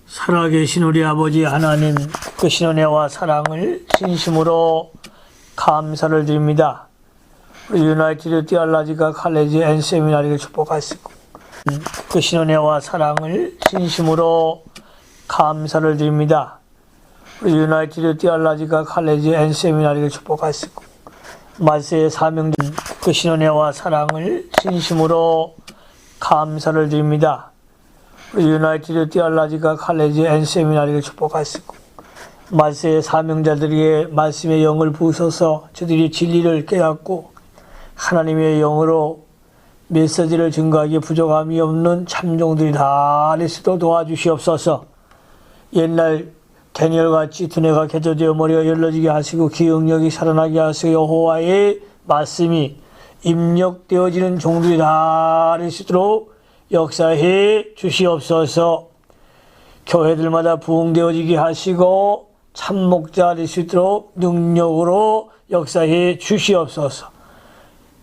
살아계신 우리 아버지 하나님, 크신 은혜와 사랑을 진심으로 감사를 드립니다. 우리 유나이티드 띠알라지가 칼레지 앤 세미나리를 축복하시고 크신 은혜와 사랑을 진심으로 감사를 드립니다. 우리 유나이티드 띠알라지가 칼레지 앤 세미나리를 축복하시고 말세의 사명자 크신 은혜와 사랑을 진심으로 감사를 드립니다. 우리 유나이티드 띠알라지가 칼레지 앤 세미나리를 축복하시고 말세의 사명자들에게 말씀의 영을 부으셔서 저들이 진리를 깨닫고 하나님의 영으로 메시지를 증거하기에 부족함이 없는 참종들이 다 되시도록 도와주시옵소서. 옛날 다니엘같이 두뇌가 개조되어 머리가 열려지게 하시고 기억력이 살아나게 하시고 여호와의 말씀이 입력되어지는 종들이 다 되시도록 역사해 주시옵소서. 교회들마다 부흥되어지게 하시고 참목자 될 수 있도록 능력으로 역사해 주시옵소서.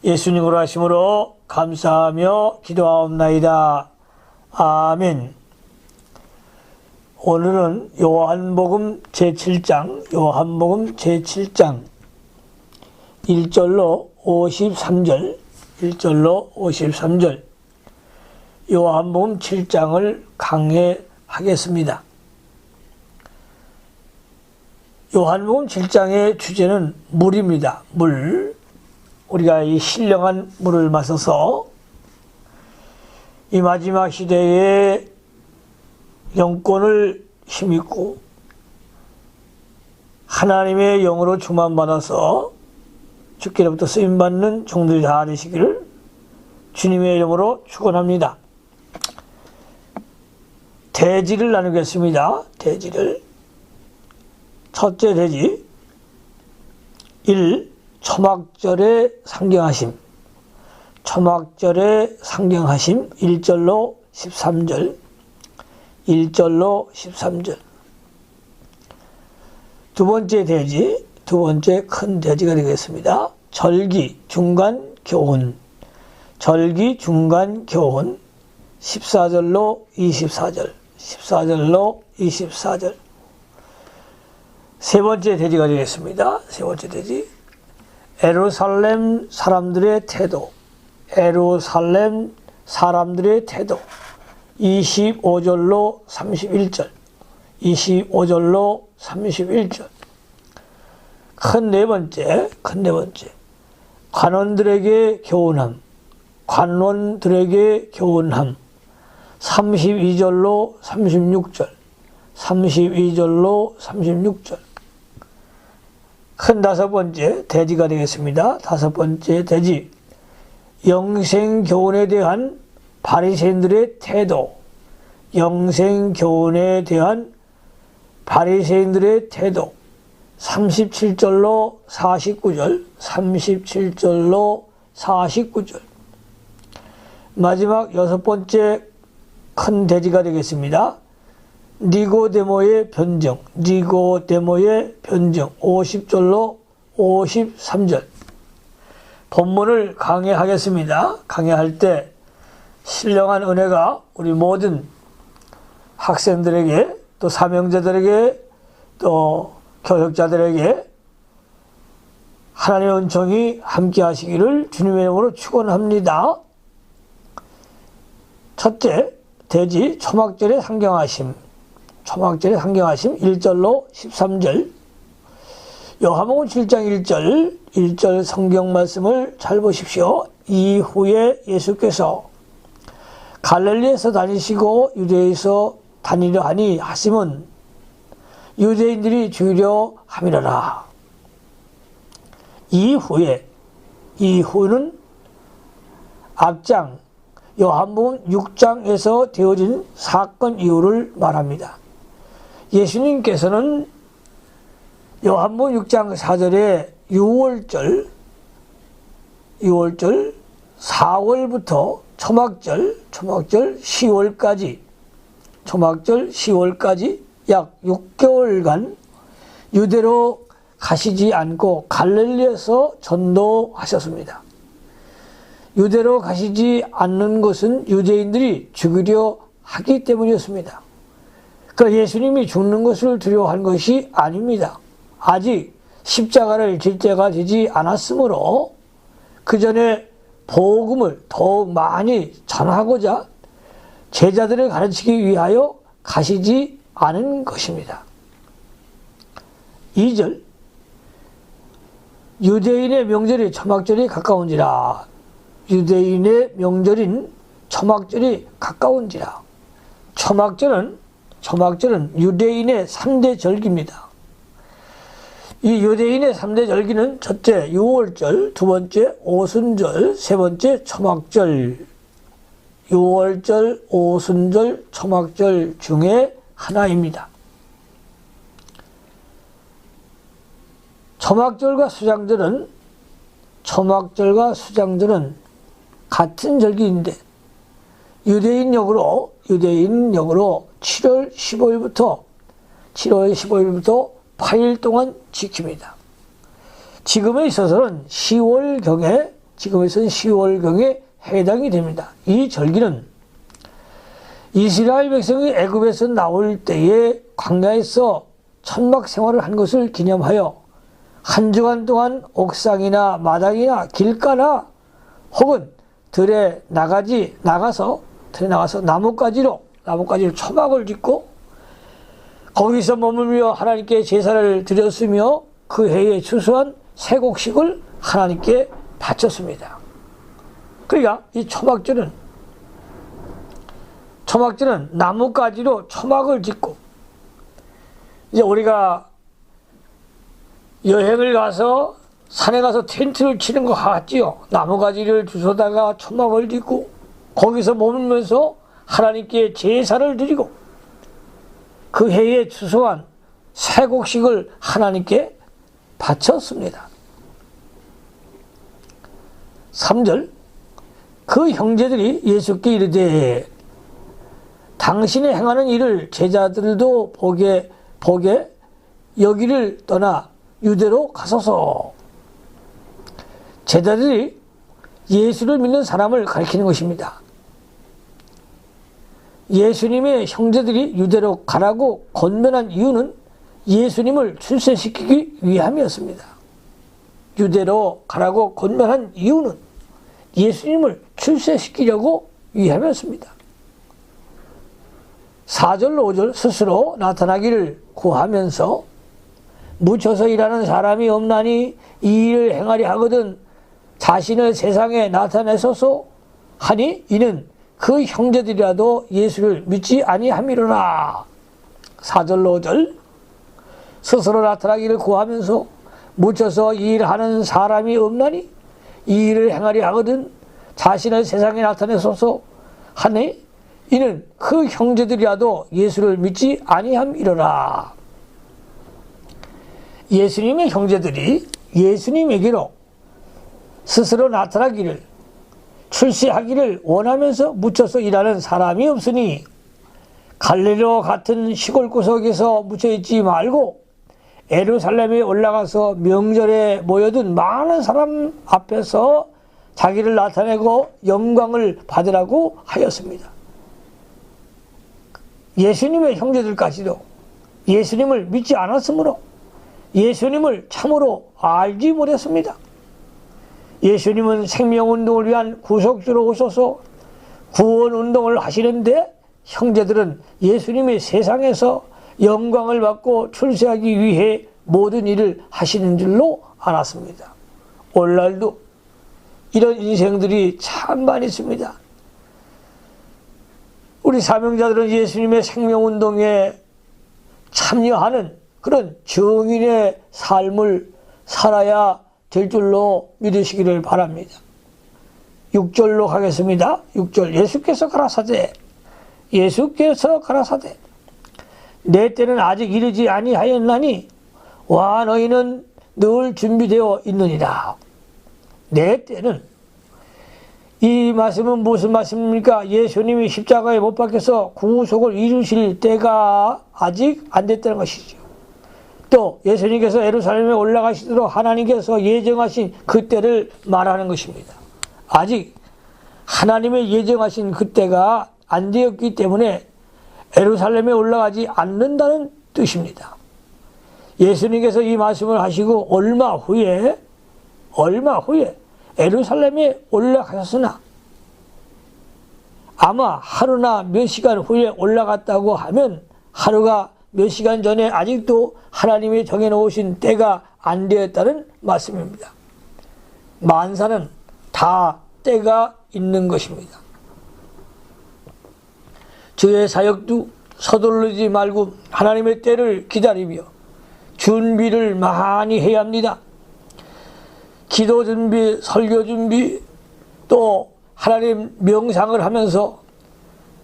예수님으로 하심으로 감사하며 기도하옵나이다. 아멘. 오늘은 요한복음 제7장 1절로 53절 요한복음 7장을 강해하겠습니다. 요한복음 7장의 주제는 물입니다. 물. 우리가 이 신령한 물을 마셔서 이 마지막 시대에 영권을 힘입고 하나님의 영으로 충만받아서 주께로부터 쓰임받는 종들이 다 되시기를 주님의 이름으로 축원합니다. 대지를 나누겠습니다. 대지를. 첫째 대지 1. 초막절의 상경하심. 초막절의 상경하심 1절로 13절. 두 번째 대지, 두 번째 큰 대지가 되겠습니다. 절기 중간 교훈. 절기 중간 교훈 14절로 24절. 세 번째 대지가 되겠습니다. 세 번째 대지 예루살렘 사람들의 태도. 예루살렘 사람들의 태도 25절로 31절. 큰 네 번째 관원들에게 교훈함. 32절로 36절. 큰 다섯 번째 대지가 되겠습니다. 다섯 번째 대지 영생교훈에 대한 바리새인들의 태도. 영생교훈에 대한 바리새인들의 태도 37절로 49절. 마지막 여섯 번째 큰 대지가 되겠습니다. 니고데모의 변정 50절로 53절. 본문을 강해하겠습니다. 강해할 때 신령한 은혜가 우리 모든 학생들에게 또 사명자들에게 또 교역자들에게 하나님의 은총이 함께 하시기를 주님의 이름으로 축원합니다. 첫째 대지 초막절의 상경하심 1절로 13절. 요한복음 7장 1절 성경 말씀을 잘 보십시오. 이후에 예수께서 갈릴리에서 다니시고 유대에서 다니려 하니 하심은 유대인들이 죽이려 함이라라. 이후는 앞장 요한복음 6장에서 되어진 사건 이후를 말합니다. 예수님께서는 요한복음 6장 4절에 6월절 4월부터 초막절 10월까지 약 6개월간 유대로 가시지 않고 갈릴리에서 전도하셨습니다. 유대로 가시지 않는 것은 유대인들이 죽이려 하기 때문이었습니다. 그러니까 예수님이 죽는 것을 두려워한 것이 아닙니다. 아직 십자가를 질 때가 되지 않았으므로 그 전에 복음을 더욱 많이 전하고자 제자들을 가르치기 위하여 가시지 않은 것입니다. 2절, 유대인의 명절이 초막절이 가까운지라. 유대인의 명절인 초막절이 가까운지라. 초막절은 유대인의 3대 절기입니다. 이 유대인의 3대 절기는 첫째 유월절, 두 번째 오순절, 세 번째 초막절. 유월절, 오순절, 초막절 중에 하나입니다. 초막절과 수장절은 같은 절기인데 유대인역으로 7월 15일부터 8일 동안 지킵니다. 지금에 있어서는 10월경에 해당이 됩니다. 이 절기는 이스라엘 백성이 애굽에서 나올 때에 광야에서 천막 생활을 한 것을 기념하여 한 주간 동안 옥상이나 마당이나 길가나 혹은 들에 나가서 나뭇가지로 초막을 짓고 거기서 머물며 하나님께 제사를 드렸으며 그 해에 추수한 세곡식을 하나님께 바쳤습니다. 그러니까 이 초막절은 나뭇가지로 초막을 짓고, 이제 우리가 여행을 가서 산에 가서 텐트를 치는 것 같지요. 나뭇가지를 주워다가 초막을 짓고 거기서 머물면서 하나님께 제사를 드리고 그 해에 추수한 세곡식을 하나님께 바쳤습니다. 3절, 그 형제들이 예수께 이르되 당신이 행하는 일을 제자들도 보게 여기를 떠나 유대로 가소서. 제자들이 예수를 믿는 사람을 가리키는 것입니다. 예수님의 형제들이 유대로 가라고 권면한 이유는 예수님을 출세시키기 위함이었습니다. 유대로 가라고 권면한 이유는 예수님을 출세시키려고 위함이었습니다. 4절, 5절 스스로 나타나기를 구하면서 묻혀서 일하는 사람이 없나니 이 일을 행하려 하거든 자신을 세상에 나타내소서 하니 이는 그 형제들이라도 예수를 믿지 아니함이로라. 4절, 5절 스스로 나타나기를 구하면서 묻혀서 이 일을 하는 사람이 없나니 이 일을 행하려 하거든 자신을 세상에 나타내소서 하니 이는 그 형제들이라도 예수를 믿지 아니함이로라. 예수님의 형제들이 예수님에게로 스스로 나타나기를 출세하기를 원하면서 묻혀서 일하는 사람이 없으니 갈릴리와 같은 시골 구석에서 묻혀있지 말고 예루살렘에 올라가서 명절에 모여든 많은 사람 앞에서 자기를 나타내고 영광을 받으라고 하였습니다. 예수님의 형제들까지도 예수님을 믿지 않았으므로 예수님을 참으로 알지 못했습니다. 예수님은 생명운동을 위한 구속주로 오셔서 구원운동을 하시는데 형제들은 예수님이 세상에서 영광을 받고 출세하기 위해 모든 일을 하시는 줄로 알았습니다. 오늘날도 이런 인생들이 참 많이 있습니다. 우리 사명자들은 예수님의 생명운동에 참여하는 그런 증인의 삶을 살아야 될 줄로 믿으시기를 바랍니다. 6절로 가겠습니다. 6절 예수께서 가라사대 내 때는 아직 이르지 아니하였나니 와 너희는 늘 준비되어 있느니라. 내 때는, 이 말씀은 무슨 말씀입니까? 예수님이 십자가에 못 박혀서 구속을 이루실 때가 아직 안 됐다는 것이죠. 또 예수님께서 예루살렘에 올라가시도록 하나님께서 예정하신 그때를 말하는 것입니다. 아직 하나님의 예정하신 그때가 안 되었기 때문에 예루살렘에 올라가지 않는다는 뜻입니다. 예수님께서 이 말씀을 하시고 얼마 후에 예루살렘에 올라가셨으나 아마 하루나 몇 시간 후에 올라갔다고 하면 하루가 몇 시간 전에 아직도 하나님이 정해놓으신 때가 안 되었다는 말씀입니다. 만사는 다 때가 있는 것입니다. 주의 사역도 서두르지 말고 하나님의 때를 기다리며 준비를 많이 해야 합니다. 기도 준비, 설교 준비, 또 하나님 명상을 하면서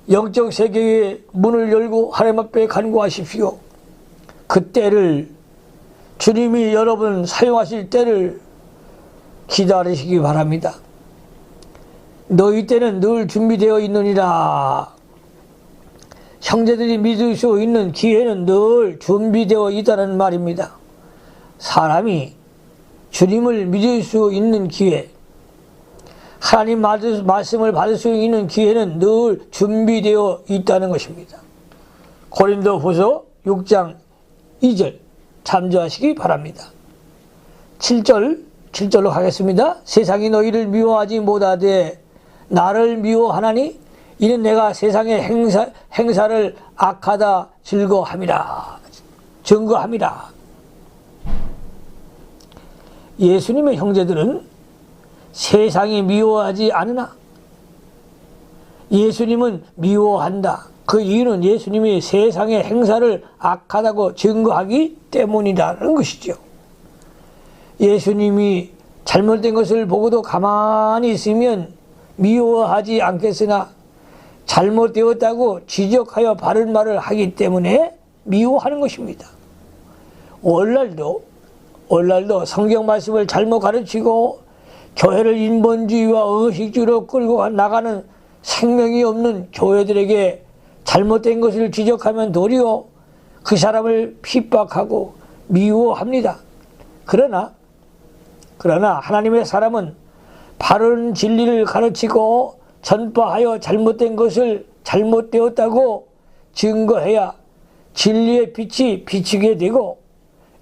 영적 세계의 문을 열고 하나님 앞에 간구하십시오. 그 때를, 주님이 여러분 사용하실 때를 기다리시기 바랍니다. 너희 때는 늘 준비되어 있느니라. 형제들이 믿을 수 있는 기회는 늘 준비되어 있다는 말입니다. 사람이 주님을 믿을 수 있는 기회, 하나님 말씀을 받을 수 있는 기회는 늘 준비되어 있다는 것입니다. 고린도후서 6장 2절 참조하시기 바랍니다. 7절로 가겠습니다. 세상이 너희를 미워하지 못하되 나를 미워하나니 이는 내가 세상의 행사를 악하다 증거함이라. 예수님의 형제들은 세상이 미워하지 않으나 예수님은 미워한다. 그 이유는 예수님이 세상의 행사를 악하다고 증거하기 때문이라는 것이죠. 예수님이 잘못된 것을 보고도 가만히 있으면 미워하지 않겠으나 잘못되었다고 지적하여 바른 말을 하기 때문에 미워하는 것입니다. 오늘날도 성경 말씀을 잘못 가르치고 교회를 인본주의와 의식주의로 끌고 나가는 생명이 없는 교회들에게 잘못된 것을 지적하면 도리어 그 사람을 핍박하고 미워합니다. 그러나 하나님의 사람은 바른 진리를 가르치고 전파하여 잘못된 것을 잘못되었다고 증거해야 진리의 빛이 비치게 되고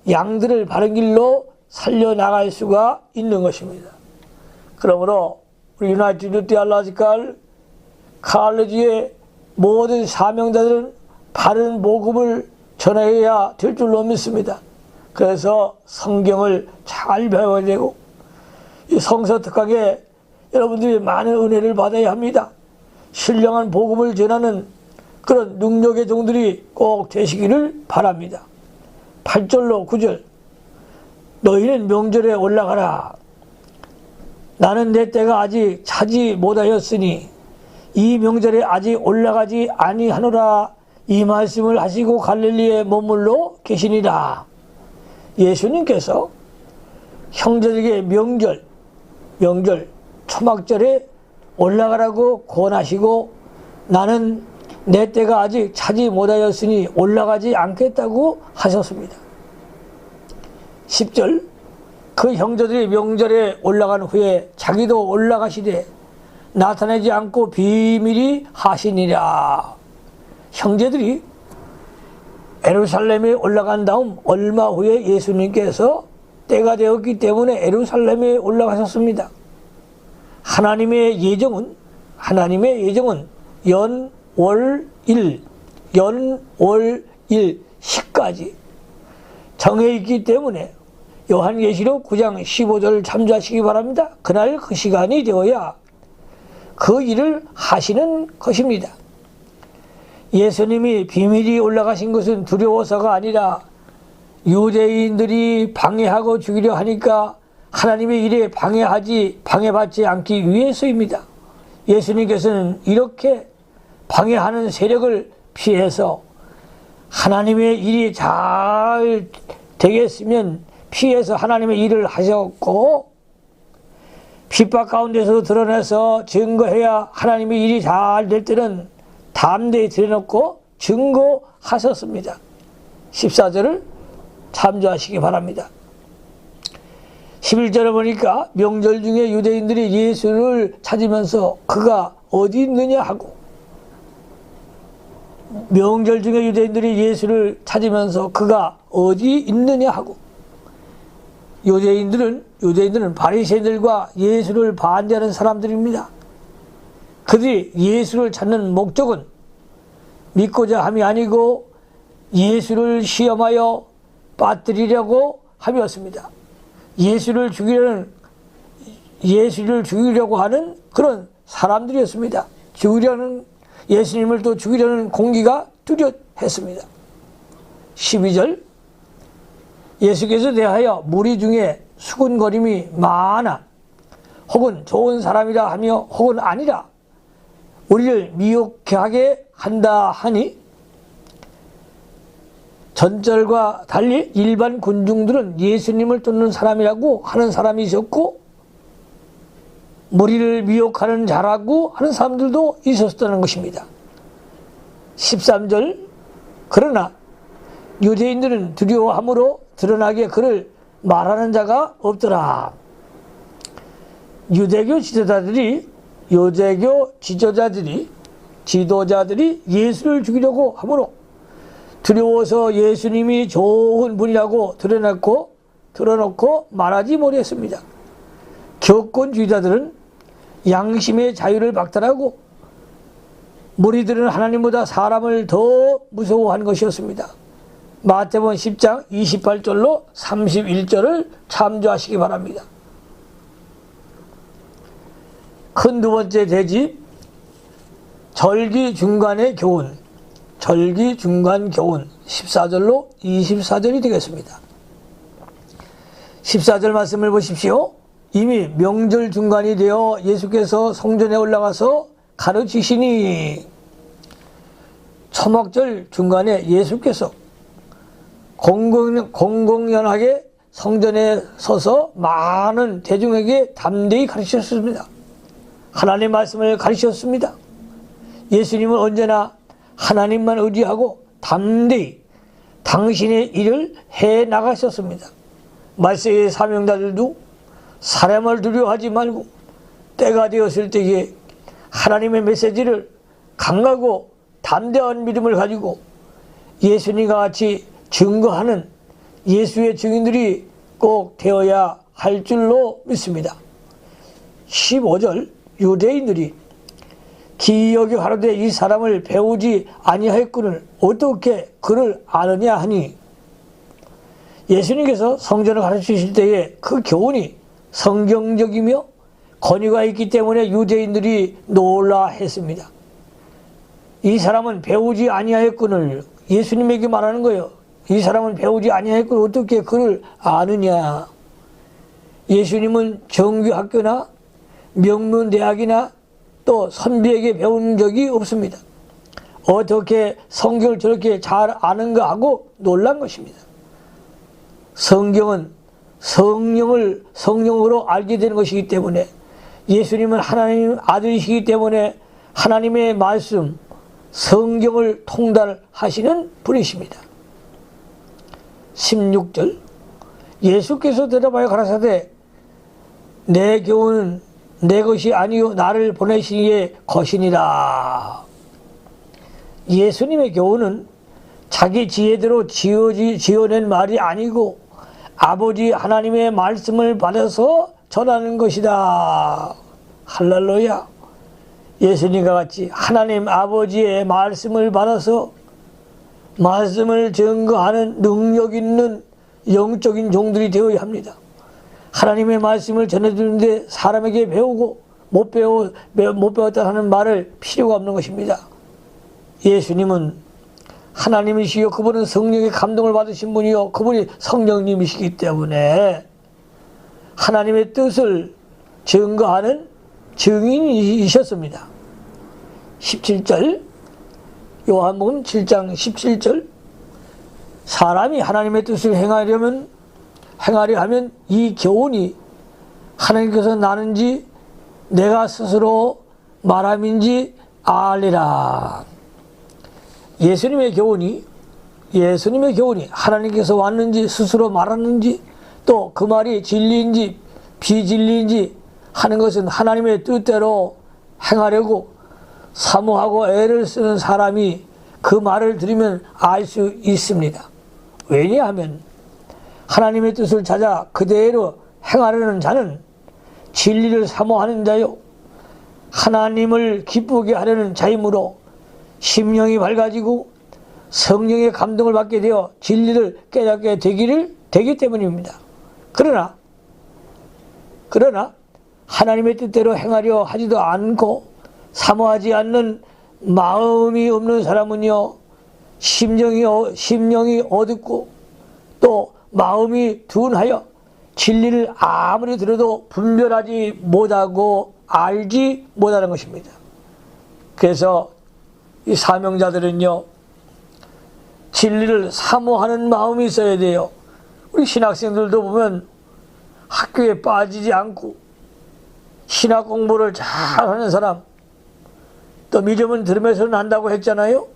양들을 바른 길로 살려나갈 수가 있는 것입니다. 그러므로 우리 유나이티드 디알로지컬 칼리지의 모든 사명자들은 바른 복음을 전해야 될 줄로 믿습니다. 그래서 성경을 잘 배워야 되고 이 성서 특강에 여러분들이 많은 은혜를 받아야 합니다. 신령한 복음을 전하는 그런 능력의 종들이 꼭 되시기를 바랍니다. 8절로 9절 너희는 명절에 올라가라. 나는 내 때가 아직 차지 못하였으니 이 명절에 아직 올라가지 아니하노라. 이 말씀을 하시고 갈릴리에 머물러 계시니라. 예수님께서 형제들에게 명절 초막절에 올라가라고 권하시고 나는 내 때가 아직 차지 못하였으니 올라가지 않겠다고 하셨습니다. 10절 그 형제들이 명절에 올라간 후에 자기도 올라가시되 나타내지 않고 비밀히 하시니라. 형제들이 예루살렘에 올라간 다음 얼마 후에 예수님께서 때가 되었기 때문에 예루살렘에 올라가셨습니다. 하나님의 예정은 연월일 시까지 정해 있기 때문에 요한계시록 9장 15절을 참조하시기 바랍니다. 그날 그 시간이 되어야 그 일을 하시는 것입니다. 예수님이 비밀이 올라가신 것은 두려워서가 아니라 유대인들이 방해하고 죽이려 하니까 하나님의 일에 방해받지 않기 위해서입니다. 예수님께서는 이렇게 방해하는 세력을 피해서 하나님의 일이 잘 되겠으면 피해서 하나님의 일을 하셨고 핍박 가운데서 드러내서 증거해야 하나님의 일이 잘 될 때는 담대히 드러놓고 증거하셨습니다. 14절을 참조하시기 바랍니다. 11절에 보니까 명절 중에 유대인들이 예수를 찾으면서 그가 어디 있느냐 하고 명절 중에 유대인들이 예수를 찾으면서 그가 어디 있느냐 하고, 유대인들은 바리새인들과 예수를 반대하는 사람들입니다. 그들이 예수를 찾는 목적은 믿고자 함이 아니고 예수를 시험하여 빠뜨리려고 함이었습니다. 예수를 죽이려고 하는 그런 사람들이었습니다. 예수님을 또 죽이려는 공기가 뚜렷했습니다. 12절, 예수께서 대하여 무리 중에 수군거림이 많아 혹은 좋은 사람이라 하며 혹은 아니라 우리를 미혹하게 한다 하니, 전절과 달리 일반 군중들은 예수님을 쫓는 사람이라고 하는 사람이 있었고, 무리를 미혹하는 자라고 하는 사람들도 있었다는 것입니다. 13절, 그러나 유대인들은 두려워함으로 드러나게 그를 말하는 자가 없더라. 유대교 지도자들이 예수를 죽이려고 하므로 두려워서 예수님이 좋은 분이라고 드러놓고 말하지 못했습니다. 교권주의자들은 양심의 자유를 박탈하고 무리들은 하나님보다 사람을 더 무서워한 것이었습니다. 마태복음 10장 28절로 31절을 참조하시기 바랍니다. 큰 두 번째 대집, 절기 중간 교훈 14절로 24절이 되겠습니다. 14절 말씀을 보십시오. 이미 명절 중간이 되어 예수께서 성전에 올라가서 가르치시니, 초막절 중간에 예수께서 공공연하게 성전에 서서 많은 대중에게 담대히 가르치셨습니다. 하나님의 말씀을 가르치셨습니다. 예수님은 언제나 하나님만 의지하고 담대히 당신의 일을 해 나가셨습니다. 말세의 사명자들도 사람을 두려워하지 말고 때가 되었을 때에 하나님의 메시지를 강하고 담대한 믿음을 가지고 예수님과 같이 증거하는 예수의 증인들이 꼭 되어야 할 줄로 믿습니다. 15절, 유대인들이 기이하게 가로되 이 사람을 배우지 아니하였거늘 어떻게 그를 아느냐 하니, 예수님께서 성전을 가르치실 때에 그 교훈이 성경적이며 권위가 있기 때문에 유대인들이 놀라했습니다. 이 사람은 배우지 아니하였거늘, 예수님에게 말하는 거예요. 이 사람은 배우지 아니하였거늘 어떻게 그를 아느냐. 예수님은 정규학교나 명문대학이나 또 선비에게 배운 적이 없습니다. 어떻게 성경을 저렇게 잘 아는가 하고 놀란 것입니다. 성경은 성령으로 알게 되는 것이기 때문에, 예수님은 하나님 아들이시기 때문에 하나님의 말씀, 성경을 통달하시는 분이십니다. 16절, 예수께서 대답하여 가라사대 내 교훈은 내 것이 아니요 나를 보내신 이의 것이니라. 예수님의 교훈은 자기 지혜대로 지어낸 말이 아니고 아버지 하나님의 말씀을 받아서 전하는 것이다. 할렐루야. 예수님과 같이 하나님 아버지의 말씀을 받아서 말씀을 증거하는 능력 있는 영적인 종들이 되어야 합니다. 하나님의 말씀을 전해주는데 사람에게 배우고 못 배웠다 하는 말을 필요가 없는 것입니다. 예수님은 하나님이시요 그분은 성령의 감동을 받으신 분이요 그분이 성령님이시기 때문에 하나님의 뜻을 증거하는 증인이셨습니다. 17절, 요한복음 7장 17절, 사람이 하나님의 뜻을 행하려 하면 이 교훈이 하나님께서 나는지 내가 스스로 말함인지 알리라. 예수님의 교훈이 하나님께서 왔는지 스스로 말하는지 또 그 말이 진리인지 비진리인지 하는 것은 하나님의 뜻대로 행하려고 사모하고 애를 쓰는 사람이 그 말을 들으면 알 수 있습니다. 왜냐하면 하나님의 뜻을 찾아 그대로 행하려는 자는 진리를 사모하는 자요 하나님을 기쁘게 하려는 자이므로 심령이 밝아지고 성령의 감동을 받게 되어 진리를 깨닫게 되기 때문입니다. 그러나 하나님의 뜻대로 행하려 하지도 않고 사모하지 않는 마음이 없는 사람은요, 심령이 어둡고 또 마음이 둔하여 진리를 아무리 들어도 분별하지 못하고 알지 못하는 것입니다. 그래서 이 사명자들은요, 진리를 사모하는 마음이 있어야 돼요. 우리 신학생들도 보면 학교에 빠지지 않고 신학 공부를 잘하는 사람, 또 믿음은 들으면서 난다고 했잖아요.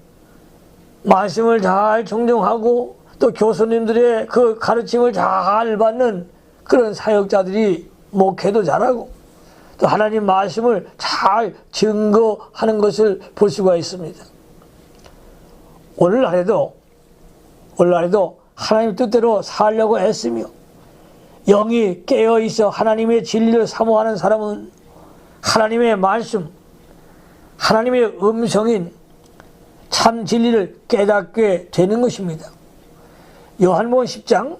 말씀을 잘 정정하고 또 교수님들의 그 가르침을 잘 받는 그런 사역자들이 목회도 잘하고 또 하나님 말씀을 잘 증거하는 것을 볼 수가 있습니다. 오늘날에도 하나님 뜻대로 살려고 애쓰며 영이 깨어있어 하나님의 진리를 사모하는 사람은 하나님의 말씀, 하나님의 음성인 참 진리를 깨닫게 되는 것입니다. 요한복음 10장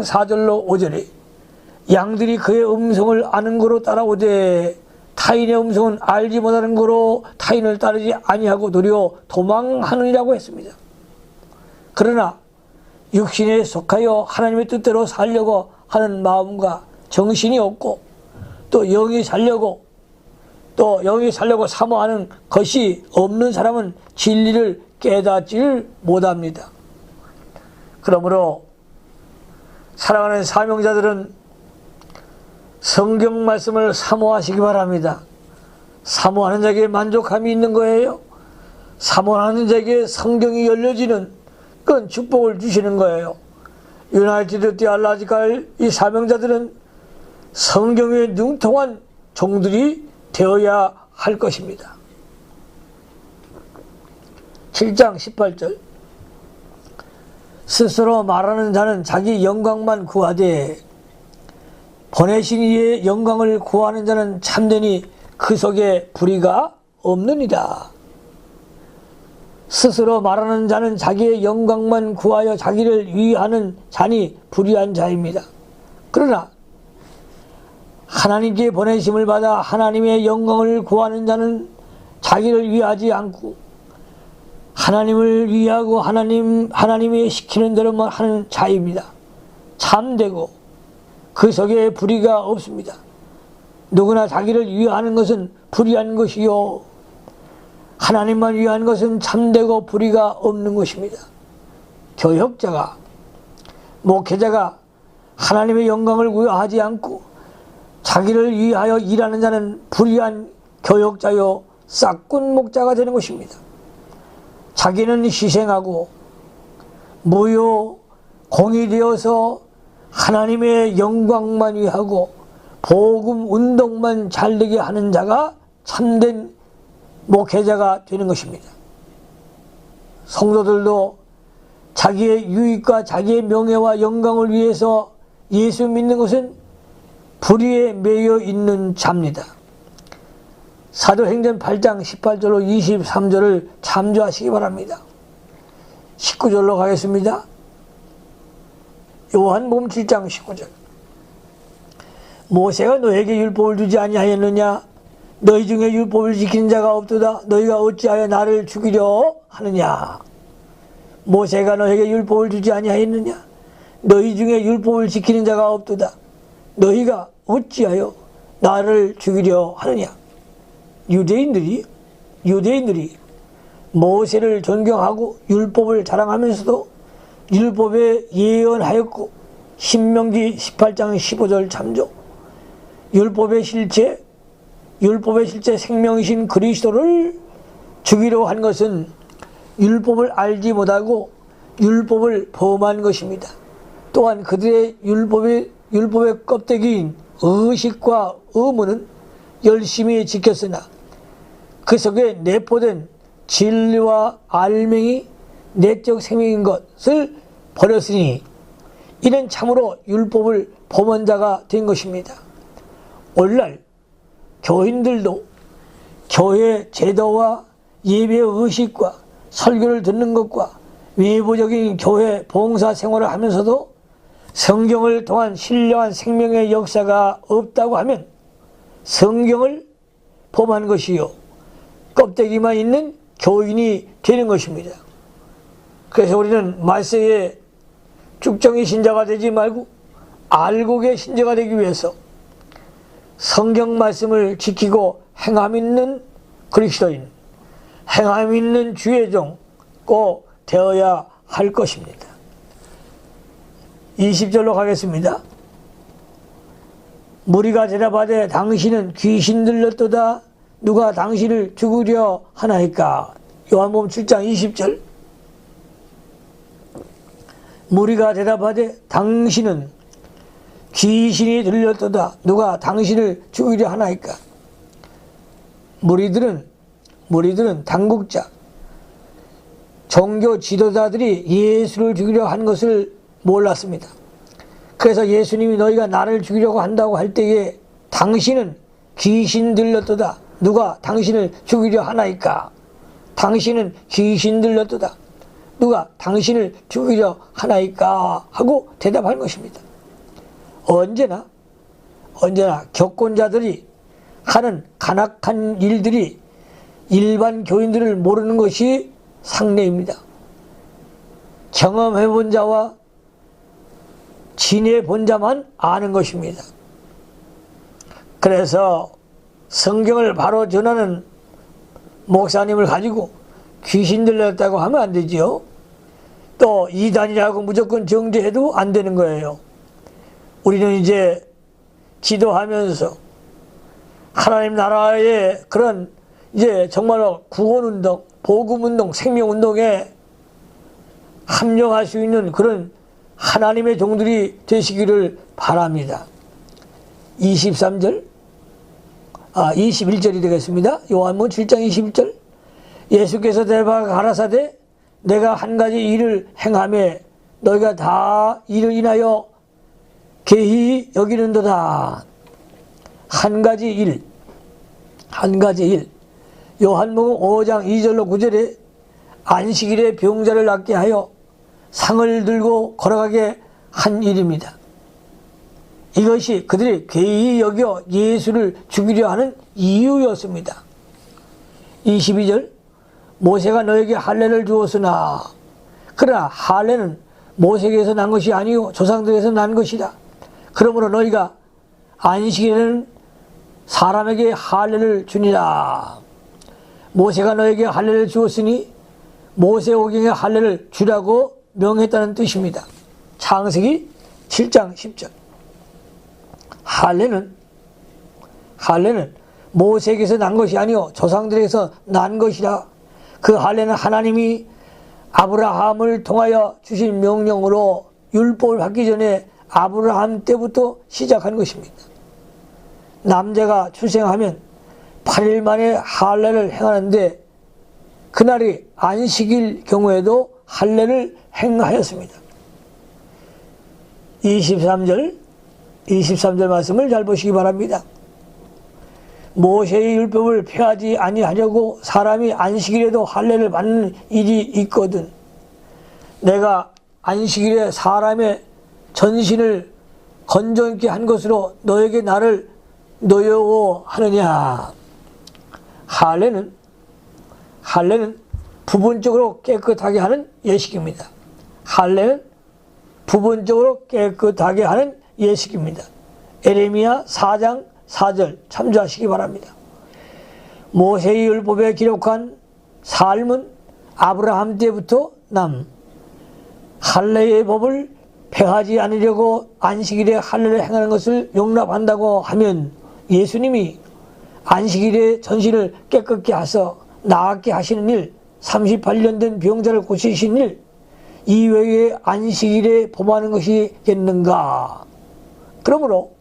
4절로 5절에 양들이 그의 음성을 아는 거로 따라오되 타인의 음성은 알지 못하는 거로 타인을 따르지 아니하고 도리어 도망하느니라고 했습니다. 그러나 육신에 속하여 하나님의 뜻대로 살려고 하는 마음과 정신이 없고 또 영이 살려고 사모하는 것이 없는 사람은 진리를 깨닫지를 못합니다. 그러므로 사랑하는 사명자들은 성경 말씀을 사모하시기 바랍니다. 사모하는 자에게 만족함이 있는 거예요. 사모하는 자에게 성경이 열려지는 그런 축복을 주시는 거예요. 유나이티드 디알라지칼 이 사명자들은 성경에 능통한 종들이 되어야 할 것입니다. 7장 18절 스스로 말하는 자는 자기 영광만 구하되 보내신 이의 영광을 구하는 자는 참되니 그 속에 불의가 없느니라. 스스로 말하는 자는 자기의 영광만 구하여 자기를 위하는 자니 불의한 자입니다. 그러나 하나님께 보내심을 받아 하나님의 영광을 구하는 자는 자기를 위하지 않고 하나님을 위하고 하나님이 시키는 대로만 하는 자입니다. 참되고 그 속에 불의가 없습니다. 누구나 자기를 위하는 것은 불의한 것이요 하나님만 위한 것은 참되고 불의가 없는 것입니다. 교역자가 목회자가 하나님의 영광을 구하지 않고 자기를 위하여 일하는 자는 불의한 교역자요 싹군 목자가 되는 것입니다. 자기는 희생하고 무효 공이 되어서 하나님의 영광만 위하고 복음 운동만 잘되게 하는 자가 참된 목회자가 되는 것입니다. 성도들도 자기의 유익과 자기의 명예와 영광을 위해서 예수 믿는 것은 불의에 매여 있는 자입니다. 사도행전 8장 18절로 23절을 참조하시기 바랍니다. 19절로 가겠습니다. 요한복음 7장 19절 모세가 너에게 율법을 주지 아니하였느냐? 너희 중에 율법을 지키는 자가 없도다. 너희가 어찌하여 나를 죽이려 하느냐? 모세가 너에게 율법을 주지 아니하였느냐? 너희 중에 율법을 지키는 자가 없도다. 너희가 어찌하여 나를 죽이려 하느냐? 유대인들이 모세를 존경하고 율법을 자랑하면서도 율법에 예언하였고 신명기 18장 15절 참조 율법의 실체 생명이신 그리스도를 죽이려 한 것은 율법을 알지 못하고 율법을 범한 것입니다. 또한 그들의 율법의 껍데기인 의식과 의무는 열심히 지켰으나 그 속에 내포된 진리와 알맹이 내적 생명인 것을 버렸으니 이는 참으로 율법을 범한 자가 된 것입니다. 오늘날 교인들도 교회 제도와 예배 의식과 설교를 듣는 것과 외부적인 교회 봉사 생활을 하면서도 성경을 통한 신령한 생명의 역사가 없다고 하면 성경을 범한 것이요 껍데기만 있는 교인이 되는 것입니다. 그래서 우리는 말세에 죽정의 신자가 되지 말고 알곡의 신자가 되기 위해서 성경 말씀을 지키고 행함 있는 그리스도인, 행함 있는 주의 종 꼭 되어야 할 것입니다. 20절로 가겠습니다. 무리가 대답하되 당신은 귀신 들렸도다. 누가 당신을 죽으려 하나이까? 요한복음 7장 20절. 무리가 대답하되 당신은 귀신이 들렸도다. 누가 당신을 죽이려 하나이까? 무리들은 당국자, 종교 지도자들이 예수를 죽이려 한 것을 몰랐습니다. 그래서 예수님이 너희가 나를 죽이려고 한다고 할 때에 당신은 귀신 들렸도다. 누가 당신을 죽이려 하나이까? 당신은 귀신 들렸도다. 누가 당신을 죽이려 하나이까? 하고 대답한 것입니다. 언제나 격권자들이 하는 간악한 일들이 일반 교인들을 모르는 것이 상례입니다. 경험해본 자와 지내본 자만 아는 것입니다. 그래서 성경을 바로 전하는 목사님을 가지고 귀신 들렸다고 하면 안 되지요. 또 이단이라고 무조건 정죄해도 안 되는 거예요. 우리는 이제 기도하면서 하나님 나라의 그런 이제 정말로 구원운동, 복음운동, 생명운동에 합력할 수 있는 그런 하나님의 종들이 되시기를 바랍니다. 21절이 되겠습니다. 요한복음 7장 21절. 예수께서 대답하여 가라사대 내가 한 가지 일을 행하매 너희가 다 이를 인하여 게히 여기는도다. 한 가지 일. 요한복음 5장 2절로 9절에 안식일에 병자를 낫게 하여 상을 들고 걸어가게 한 일입니다. 이것이 그들이 괴히 여겨 예수를 죽이려 하는 이유였습니다. 22절. 모세가 너에게 할례를 주었으나 그러나 할례는 모세에게서 난 것이 아니요 조상들에게서 난 것이다. 그러므로 너희가 안식일에는 사람에게 할례를 주니라. 모세가 너에게 할례를 주었으니 모세오경에 할례를 주라고 명했다는 뜻입니다. 창세기 7장 10절. 할례는 모세에게서 난 것이 아니요 조상들에게서 난 것이라. 그 할례는 하나님이 아브라함을 통하여 주신 명령으로 율법을 받기 전에 아브라함 때부터 시작한 것입니다. 남자가 출생하면 8일 만에 할례를 행하는데 그날이 안식일 경우에도 할례를 행하였습니다. 23절 말씀을 잘 보시기 바랍니다. 모세의 율법을 폐하지 아니하려고 사람이 안식일에도 할례를 받는 일이 있거든. 내가 안식일에 사람의 전신을 건조하게 한 것으로 너에게 나를 노여워하느냐. 할례는 부분적으로 깨끗하게 하는 예식입니다. 할례는 부분적으로 깨끗하게 하는 예식입니다. 에레미야 4장 4절 참조하시기 바랍니다. 모세의 율법에 기록한 삶은 아브라함 때부터 할례의 법을 폐하지 않으려고 안식일에 할례를 행하는 것을 용납한다고 하면 예수님이 안식일에 전신을 깨끗게 하셔 나았게 하시는 일, 38년 된 병자를 고치신 일 이외에 안식일에 범하는 것이겠는가? 그러므로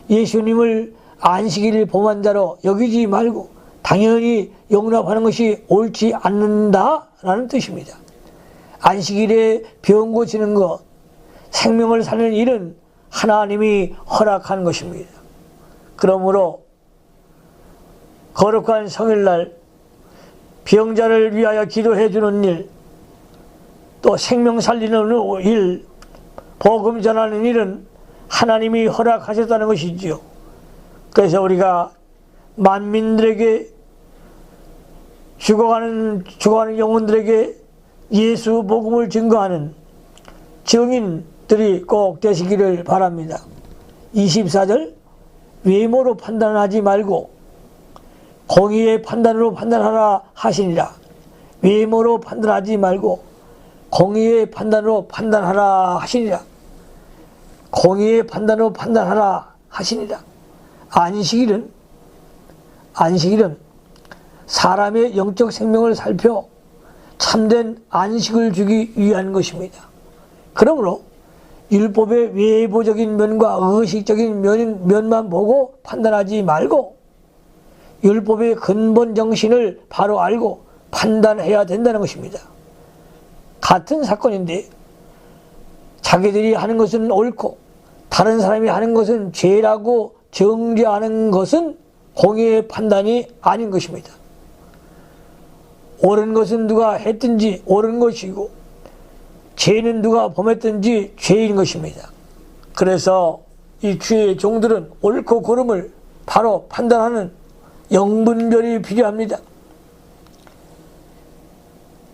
예수님을 안식일을 범한 자로 여기지 말고 당연히 용납하는 것이 옳지 않는다라는 뜻입니다. 안식일에 병 고치는 것, 생명을 살리는 일은 하나님이 허락한 것입니다. 그러므로 거룩한 성일날 병자를 위하여 기도해 주는 일, 또 생명 살리는 일, 복음 전하는 일은 하나님이 허락하셨다는 것이지요. 그래서 우리가 만민들에게 죽어가는 영혼들에게 예수 복음을 증거하는 증인들이 꼭 되시기를 바랍니다. 24절, 외모로 판단하지 말고 공의의 판단으로 판단하라 하시니라. 외모로 판단하지 말고 공의의 판단으로 판단하라 하시니라. 공의의 판단으로 판단하라 하시니라. 안식일은 사람의 영적 생명을 살펴 참된 안식을 주기 위한 것입니다. 그러므로 율법의 외부적인 면과 의식적인 면만 보고 판단하지 말고 율법의 근본 정신을 바로 알고 판단해야 된다는 것입니다. 같은 사건인데 자기들이 하는 것은 옳고 다른 사람이 하는 것은 죄라고 정죄하는 것은 공의의 판단이 아닌 것입니다. 옳은 것은 누가 했든지 옳은 것이고 죄는 누가 범했든지 죄인 것입니다. 그래서 이 주의 종들은 옳고 그름을 바로 판단하는 영분별이 필요합니다.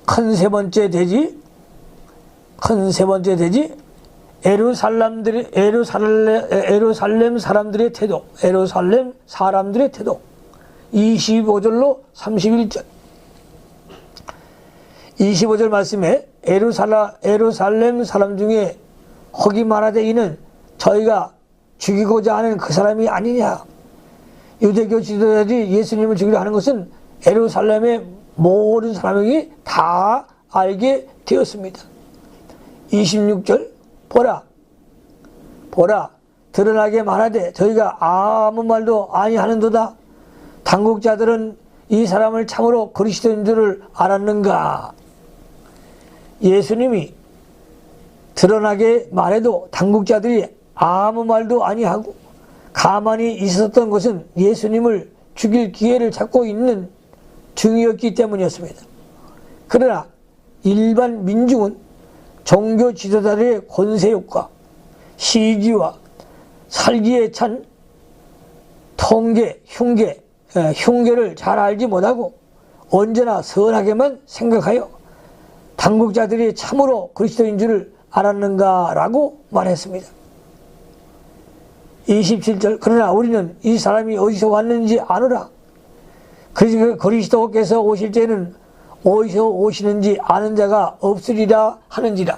큰 세 번째 대지 에루살렘 사람들의 태도. 25절로 31절. 25절 말씀에 에루살렘 사람 중에 혹이 말하되 이는 저희가 죽이고자 하는 그 사람이 아니냐. 유대교 지도자들이 예수님을 죽이려 하는 것은 에루살렘의 모든 사람이 다 알게 되었습니다. 26절, 보라 드러나게 말하되 저희가 아무 말도 아니하는도다. 당국자들은 이 사람을 참으로 그리스도인 줄을 알았는가. 예수님이 드러나게 말해도 당국자들이 아무 말도 아니하고 가만히 있었던 것은 예수님을 죽일 기회를 찾고 있는 중이었기 때문이었습니다. 그러나 일반 민중은 종교 지도자들의 권세욕과 시기와 살기에 찬 흉계를 잘 알지 못하고 언제나 선하게만 생각하여 당국자들이 참으로 그리스도인 줄을 알았는가라고 말했습니다. 27절, 그러나 우리는 이 사람이 어디서 왔는지 아노라. 그리스도께서 오실 때는 어디서 오시는지 아는 자가 없으리라 하는지라.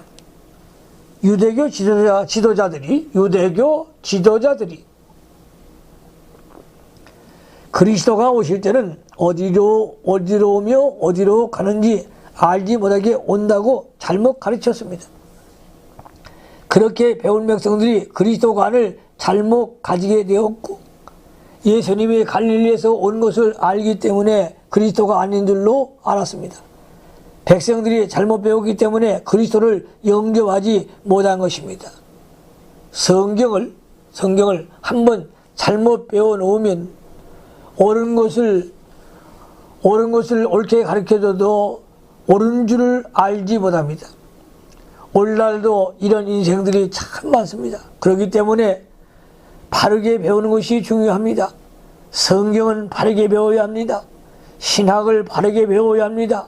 유대교 지도자들이 그리스도가 오실 때는 어디로 오며 어디로 가는지 알지 못하게 온다고 잘못 가르쳤습니다. 그렇게 배운 백성들이 그리스도관을 잘못 가지게 되었고 예수님이 갈릴리에서 온 것을 알기 때문에 그리스도가 아닌 줄로 알았습니다. 백성들이 잘못 배웠기 때문에 그리스도를 영접하지 못한 것입니다. 성경을 한번 잘못 배워놓으면 옳은 것을 옳게 가르쳐줘도 옳은 줄을 알지 못합니다. 오늘날도 이런 인생들이 참 많습니다. 그렇기 때문에 바르게 배우는 것이 중요합니다. 성경은 바르게 배워야 합니다. 신학을 바르게 배워야 합니다.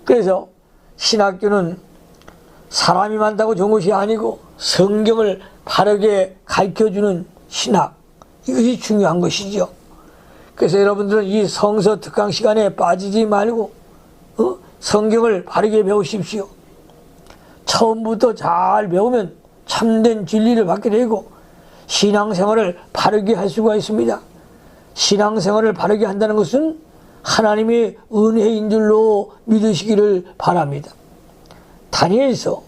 그래서 신학교는 사람이 많다고 좋은 것이 아니고 성경을 바르게 가르쳐주는 신학, 이것이 중요한 것이죠. 그래서 여러분들은 이 성서 특강 시간에 빠지지 말고 성경을 바르게 배우십시오. 처음부터 잘 배우면 참된 진리를 받게 되고 신앙생활을 바르게 할 수가 있습니다. 신앙생활을 바르게 한다는 것은 하나님의 은혜인 줄로 믿으시기를 바랍니다. 다니엘서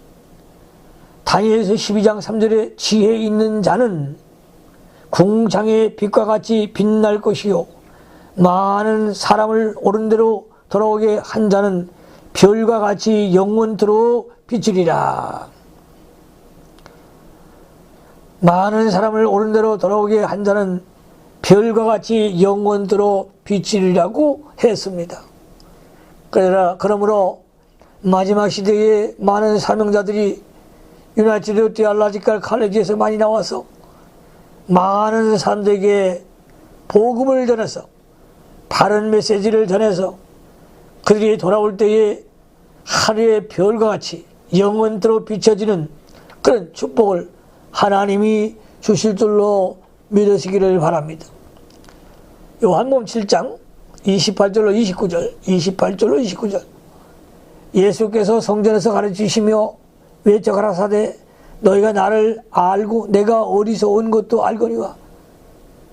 12장 3절에 지혜 있는 자는 궁창의 빛과 같이 빛날 것이요 많은 사람을 옳은 대로 돌아오게 한 자는 별과 같이 영원토록 비추리라. 많은 사람을 옳은 대로 돌아오게 한 자는 별과 같이 영원토록 비추리라고 했습니다. 그러므로 마지막 시대에 많은 사명자들이 유나이티드 디알라지컬 칼레지에서 많이 나와서 많은 사람들에게 복음을 전해서 바른 메시지를 전해서 그들이 돌아올 때에 하루의 별과 같이 영원토록 비춰지는 그런 축복을 하나님이 주실 줄로 믿으시기를 바랍니다. 요한복음 7장 28절로 29절, 28절로 29절. 예수께서 성전에서 가르치시며 외쳐 가라사대 너희가 나를 알고 내가 어디서 온 것도 알거니와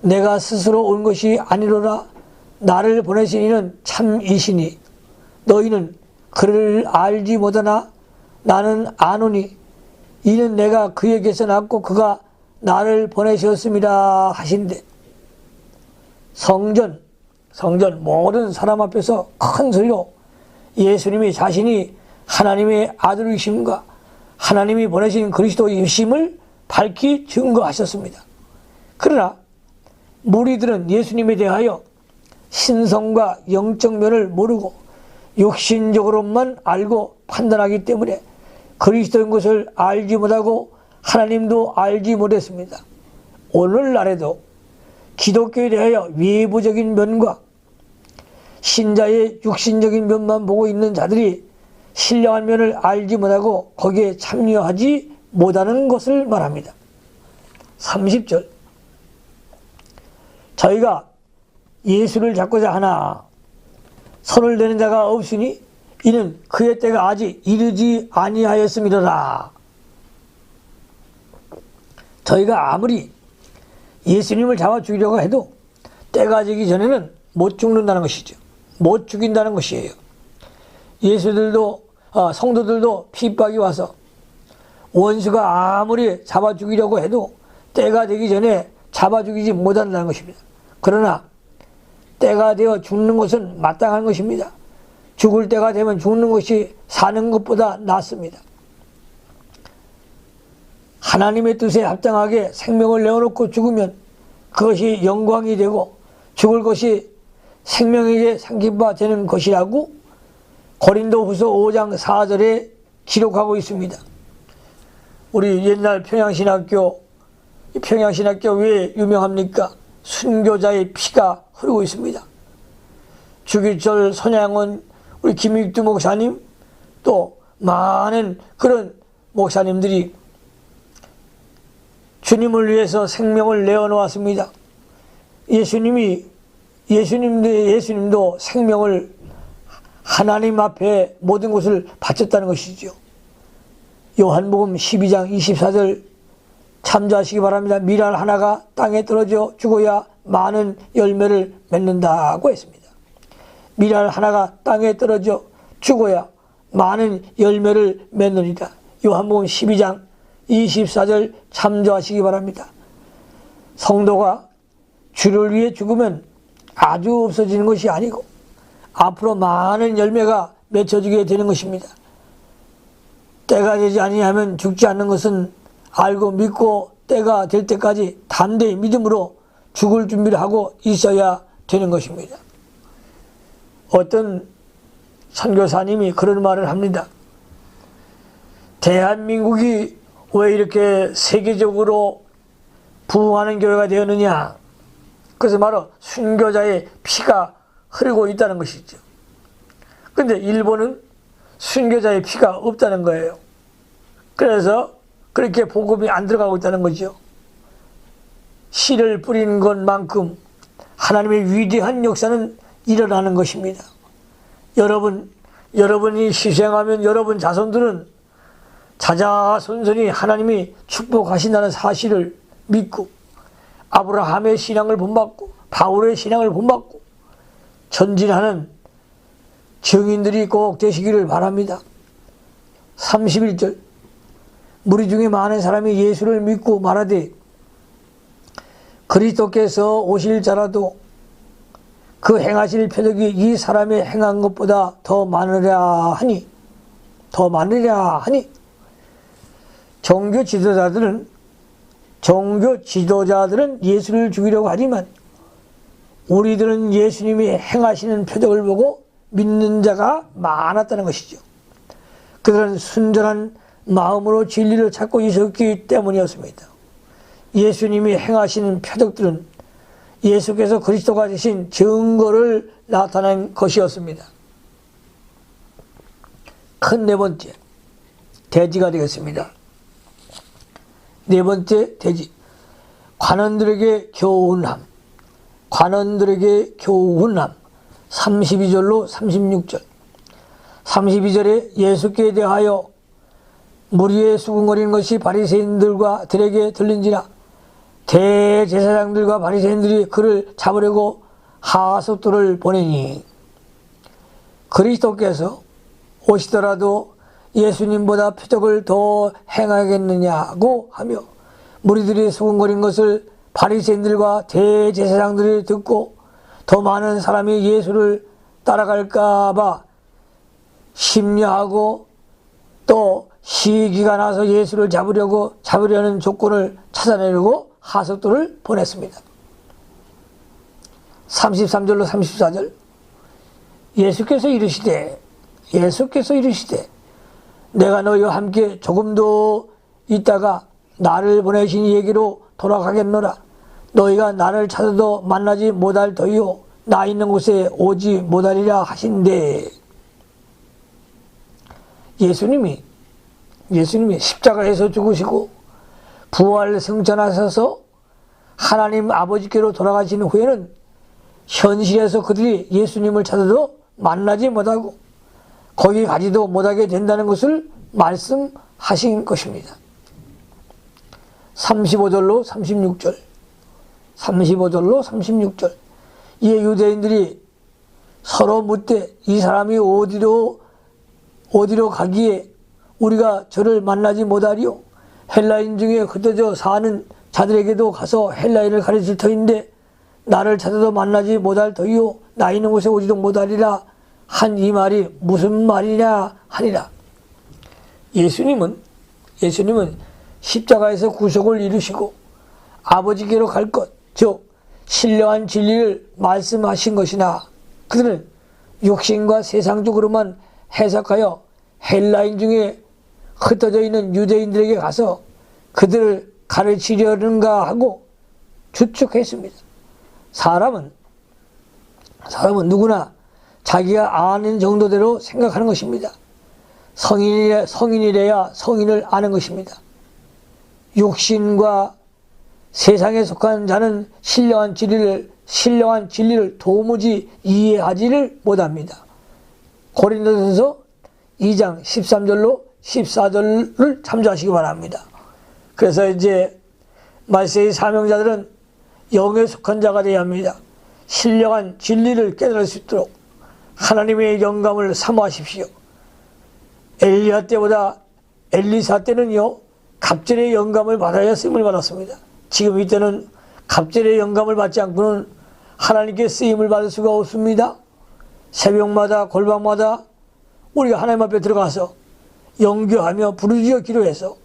내가 스스로 온 것이 아니로라. 나를 보내신 이는 참이시니 너희는 그를 알지 못하나 나는 아노니 이는 내가 그에게서 났고 그가 나를 보내셨습니다 하신대. 성전 모든 사람 앞에서 큰 소리로 예수님이 자신이 하나님의 아들이심과 하나님이 보내신 그리스도이심을 밝히 증거하셨습니다. 그러나 무리들은 예수님에 대하여 신성과 영적 면을 모르고 육신적으로만 알고 판단하기 때문에 그리스도인 것을 알지 못하고 하나님도 알지 못했습니다. 오늘날에도 기독교에 대하여 외부적인 면과 신자의 육신적인 면만 보고 있는 자들이 신령한 면을 알지 못하고 거기에 참여하지 못하는 것을 말합니다. 30절. 저희가 예수를 잡고자 하나 손을 대는 자가 없으니 이는 그의 때가 아직 이르지 아니하였음이로라. 저희가 아무리 예수님을 잡아 죽이려고 해도 때가 지기 전에는 못 죽는다는 것이죠. 못 죽인다는 것이에요. 성도들도 핍박이 와서 원수가 아무리 잡아 죽이려고 해도 때가 되기 전에 잡아 죽이지 못한다는 것입니다. 그러나 때가 되어 죽는 것은 마땅한 것입니다. 죽을 때가 되면 죽는 것이 사는 것보다 낫습니다. 하나님의 뜻에 합당하게 생명을 내어놓고 죽으면 그것이 영광이 되고 죽을 것이 생명에게 상기바 되는 것이라고 고린도후서 5장 4절에 기록하고 있습니다. 우리 옛날 평양신학교 왜 유명합니까? 순교자의 피가 흐르고 있습니다. 주기철 손양원 우리 김익두 목사님 또 많은 그런 목사님들이 주님을 위해서 생명을 내어놓았습니다. 예수님도 생명을 하나님 앞에 모든 것을 바쳤다는 것이죠. 요한복음 12장 24절 참조하시기 바랍니다. 밀알 하나가 땅에 떨어져 죽어야 많은 열매를 맺는다고 했습니다. 밀알 하나가 땅에 떨어져 죽어야 많은 열매를 맺느니라. 요한복음 12장 24절 참조하시기 바랍니다. 성도가 주를 위해 죽으면 아주 없어지는 것이 아니고 앞으로 많은 열매가 맺혀지게 되는 것입니다. 때가 되지 아니하면 죽지 않는 것은 알고 믿고 때가 될 때까지 담대히 믿음으로 죽을 준비를 하고 있어야 되는 것입니다. 어떤 선교사님이 그런 말을 합니다. 대한민국이 왜 이렇게 세계적으로 부흥하는 교회가 되었느냐? 그래서 바로 순교자의 피가 흐르고 있다는 것이죠. 그런데 일본은 순교자의 피가 없다는 거예요. 그래서 그렇게 복음이 안 들어가고 있다는 거죠. 씨를 뿌리는 것만큼 하나님의 위대한 역사는 일어나는 것입니다. 여러분이 희생하면 여러분 자손들은 자자손손이 하나님이 축복하신다는 사실을 믿고 아브라함의 신앙을 본받고 바울의 신앙을 본받고 전진하는 증인들이 꼭 되시기를 바랍니다. 31절 무리 중에 많은 사람이 예수를 믿고 말하되 그리스도께서 오실 자라도 그 행하실 표적이 이 사람의 행한 것보다 더 많으랴 하니 종교 지도자들은 예수를 죽이려고 하지만 우리들은 예수님이 행하시는 표적을 보고 믿는 자가 많았다는 것이죠. 그들은 순전한 마음으로 진리를 찾고 있었기 때문이었습니다. 예수님이 행하시는 표적들은 예수께서 그리스도가 되신 증거를 나타낸 것이었습니다. 큰 네 번째, 대지가 되겠습니다. 네 번째 대지, 관원들에게 교훈함. 32절로 36절. 32절에 예수께 대하여 무리에 수군거리는 것이 바리새인들과 들에게 들린지라 대제사장들과 바리새인들이 그를 잡으려고 하석도를 보내니 그리스도께서 오시더라도 예수님보다 표적을 더 행하겠느냐고 하며 무리들이 수군거린 것을 바리새인들과 대제사장들이 듣고 더 많은 사람이 예수를 따라갈까 봐 심려하고 또 시기가 나서 예수를 잡으려는 조건을 찾아내려고 하석도를 보냈습니다. 33절로 34절. 예수께서 이르시되 내가 너희와 함께 조금도 있다가 나를 보내신 이에게로 돌아가겠노라. 너희가 나를 찾아도 만나지 못할 터이요 나 있는 곳에 오지 못하리라 하신대. 예수님이 십자가에서 죽으시고 부활 승천하셔서 하나님 아버지께로 돌아가신 후에는 현실에서 그들이 예수님을 찾아도 만나지 못하고 거기 가지도 못하게 된다는 것을 말씀하신 것입니다. 35절로 36절. 이에 유대인들이 서로 묻되 이 사람이 어디로 가기에 우리가 저를 만나지 못하리요? 헬라인 중에 흩어져 사는 자들에게도 가서 헬라인을 가르칠 터인데 나를 찾아도 만나지 못할 터이요 나 있는 곳에 오지도 못하리라 한 이 말이 무슨 말이냐 하니라. 예수님은 십자가에서 구속을 이루시고 아버지께로 갈 것, 즉 신령한 진리를 말씀하신 것이나 그들은 육신과 세상적으로만 해석하여 헬라인 중에 흩어져 있는 유대인들에게 가서 그들을 가르치려는가 하고 추측했습니다. 사람은 누구나 자기가 아는 정도대로 생각하는 것입니다. 성인이래야 성인을 아는 것입니다. 육신과 세상에 속한 자는 신령한 진리를 도무지 이해하지를 못합니다. 고린도전서 2장 13절로 14절을 참조하시기 바랍니다. 그래서 이제 말세의 사명자들은 영에 속한 자가 되어야 합니다. 신령한 진리를 깨달을 수 있도록 하나님의 영감을 사모하십시오. 엘리야 때보다 엘리사 때는요 갑절의 영감을 받아야 쓰임을 받았습니다. 지금 이때는 갑절의 영감을 받지 않고는 하나님께 쓰임을 받을 수가 없습니다. 새벽마다 골방마다 우리가 하나님 앞에 들어가서 영교하며 부르짖어 기도해서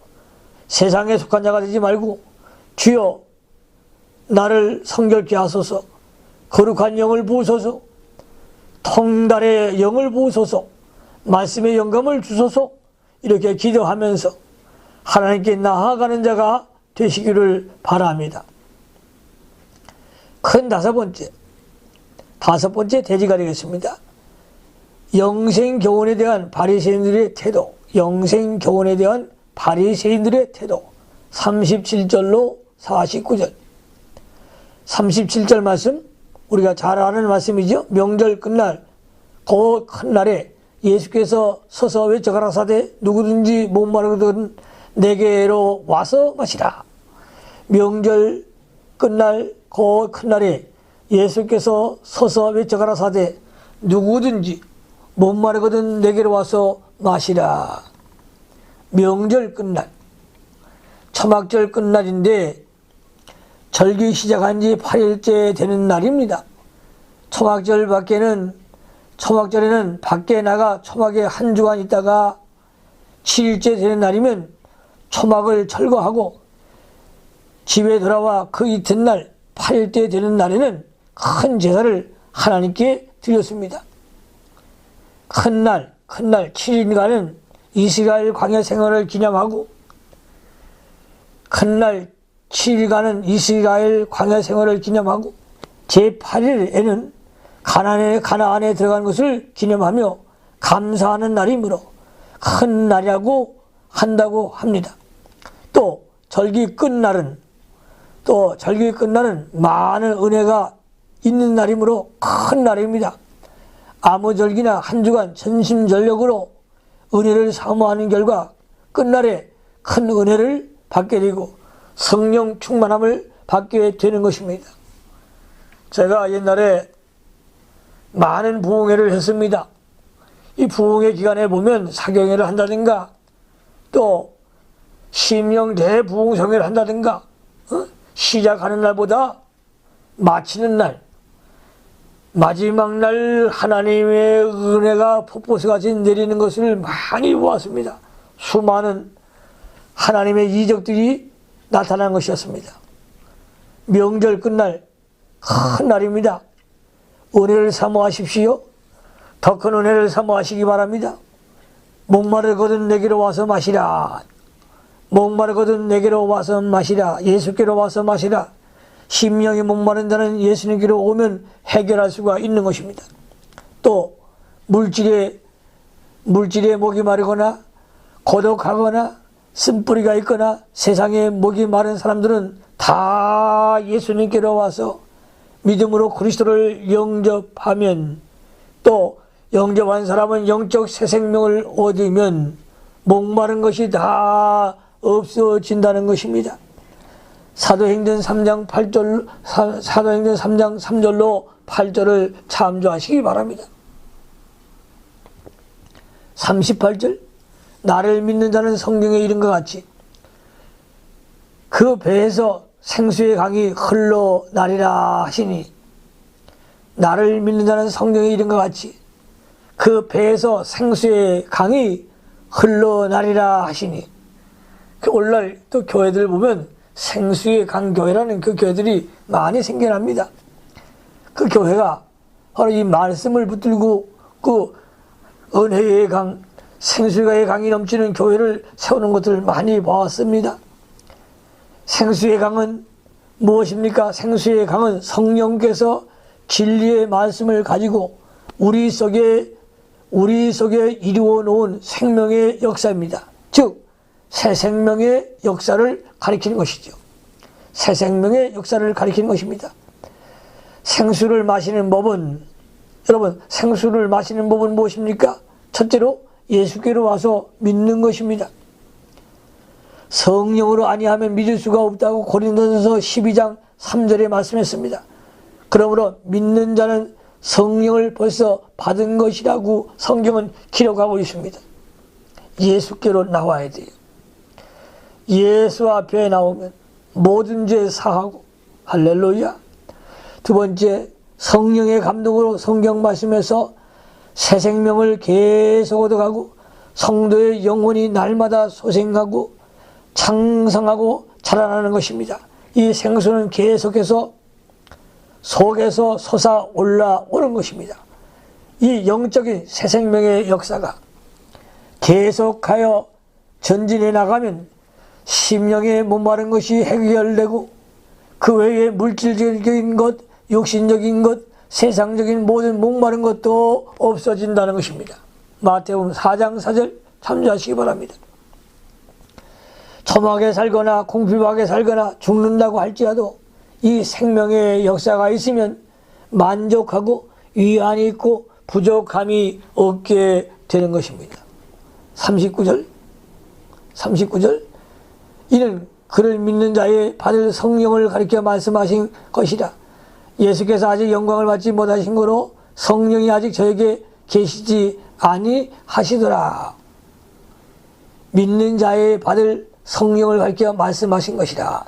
세상에 속한 자가 되지 말고 주여 나를 성결케 하소서, 거룩한 영을 부으소서, 통달의 영을 부으소서, 말씀의 영감을 주소서, 이렇게 기도하면서 하나님께 나아가는 자가 되시기를 바랍니다. 큰 다섯 번째 대지가 되겠습니다. 영생교훈에 대한 바리새인들의 태도. 37절로 49절. 37절 말씀 우리가 잘 아는 말씀이죠. 명절 끝날 그 큰 날에 예수께서 서서 외쳐 가라사대 누구든지 목마르거든 내게로 와서 마시라. 명절 끝날 그 큰 날에 예수께서 서서 외쳐 가라사대 누구든지 목마르거든 내게로 와서 마시라. 명절 끝날, 초막절 끝날인데 절기 시작한 지 8일째 되는 날입니다. 초막절에는 밖에 나가 초막에 한 주간 있다가 7일째 되는 날이면 초막을 철거하고 집에 돌아와 그 이튿날 8일째 되는 날에는 큰 제사를 하나님께 드렸습니다. 큰 날 7일간은 이스라엘 광야 생활을 기념하고 큰 날 7일간은 이스라엘 광야 생활을 기념하고 제8일에는 가나안에 들어간 것을 기념하며 감사하는 날이므로 큰 날이라고 한다고 합니다. 또 절기 끝날은 많은 은혜가 있는 날이므로 큰 날입니다. 아무 절기나 한 주간 전심전력으로 은혜를 사모하는 결과 끝날에 큰 은혜를 받게 되고 성령 충만함을 받게 되는 것입니다. 제가 옛날에 많은 부흥회를 했습니다. 이 부흥회 기간에 보면 사경회를 한다든가 또 심령 대부흥성회를 한다든가 시작하는 날보다 마치는 날 마지막 날 하나님의 은혜가 폭포수같이 내리는 것을 많이 보았습니다. 수많은 하나님의 이적들이 나타난 것이었습니다. 명절 끝날 큰 날입니다. 은혜를 사모하십시오. 더 큰 은혜를 사모하시기 바랍니다. 목마르거든 내게로 와서 마시라. 목마르거든 내게로 와서 마시라. 예수께로 와서 마시라. 심령이 목마른 자는 예수님께로 오면 해결할 수가 있는 것입니다. 또 물질에 목이 마르거나 고독하거나 쓴뿌리가 있거나 세상에 목이 마른 사람들은 다 예수님께로 와서 믿음으로 그리스도를 영접하면 또 영접한 사람은 영적 새 생명을 얻으면 목마른 것이 다 없어진다는 것입니다. 사도행전 3장 3절로 8절을 참조하시기 바랍니다. 38절 나를 믿는 자는 성경에 이른 것 같이 그 배에서 생수의 강이 흘러나리라 하시니 나를 믿는 자는 성경에 이른 것 같이 그 배에서 생수의 강이 흘러나리라 하시니 오늘날 또 교회들 보면 생수의 강 교회라는 그 교회들이 많이 생겨납니다. 그 교회가 바로 이 말씀을 붙들고 그 은혜의 강, 생수의 강이 넘치는 교회를 세우는 것을 많이 보았습니다. 생수의 강은 무엇입니까? 생수의 강은 성령께서 진리의 말씀을 가지고 우리 속에 이루어 놓은 생명의 역사입니다. 즉 새 생명의 역사를 가리키는 것이죠. 새 생명의 역사를 가리키는 것입니다. 생수를 마시는 법은 무엇입니까? 첫째로 예수께로 와서 믿는 것입니다. 성령으로 아니하면 믿을 수가 없다고 고린도전서 12장 3절에 말씀했습니다. 그러므로 믿는 자는 성령을 벌써 받은 것이라고 성경은 기록하고 있습니다. 예수께로 나와야 돼요. 예수 앞에 나오면 모든 죄 사하고 할렐루야. 두 번째, 성령의 감동으로 성경 말씀에서 새 생명을 계속 얻어가고 성도의 영혼이 날마다 소생하고 창성하고 자라나는 것입니다. 이 생수는 계속해서 속에서 솟아 올라오는 것입니다. 이 영적인 새 생명의 역사가 계속하여 전진해 나가면 심령에 목마른 것이 해결되고 그 외에 물질적인 것, 육신적인 것, 세상적인 모든 목마른 것도 없어진다는 것입니다. 마태복음 4장 4절 참조하시기 바랍니다. 초막에 살거나 공필박에 살거나 죽는다고 할지라도 이 생명의 역사가 있으면 만족하고 위안이 있고 부족함이 없게 되는 것입니다. 39절 이는 그를 믿는 자의 받을 성령을 가리켜 말씀하신 것이라. 예수께서 아직 영광을 받지 못하신 거로 성령이 아직 저에게 계시지 아니하시더라. 믿는 자의 받을 성령을 가리켜 말씀하신 것이라.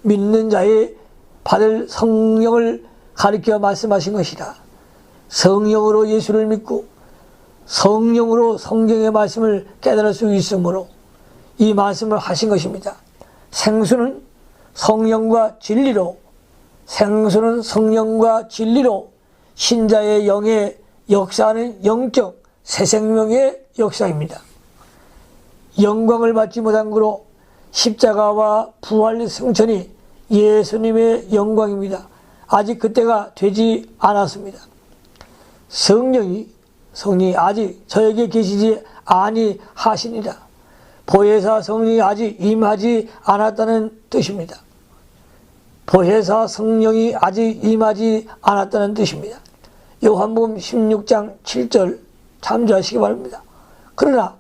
믿는 자의 받을 성령을 가리켜 말씀하신 것이라. 성령으로 예수를 믿고 성령으로 성경의 말씀을 깨달을 수 있으므로 이 말씀을 하신 것입니다. 생수는 성령과 진리로 신자의 영에 역사하는 영적 새 생명의 역사입니다. 영광을 받지 못한 그로 십자가와 부활 승천이 예수님의 영광입니다. 아직 그때가 되지 않았습니다. 성령이 아직 저에게 계시지 아니하시니라. 보혜사 성령이 아직 임하지 않았다는 뜻입니다. 보혜사 성령이 아직 임하지 않았다는 뜻입니다. 요한복음 16장 7절 참조하시기 바랍니다. 그러나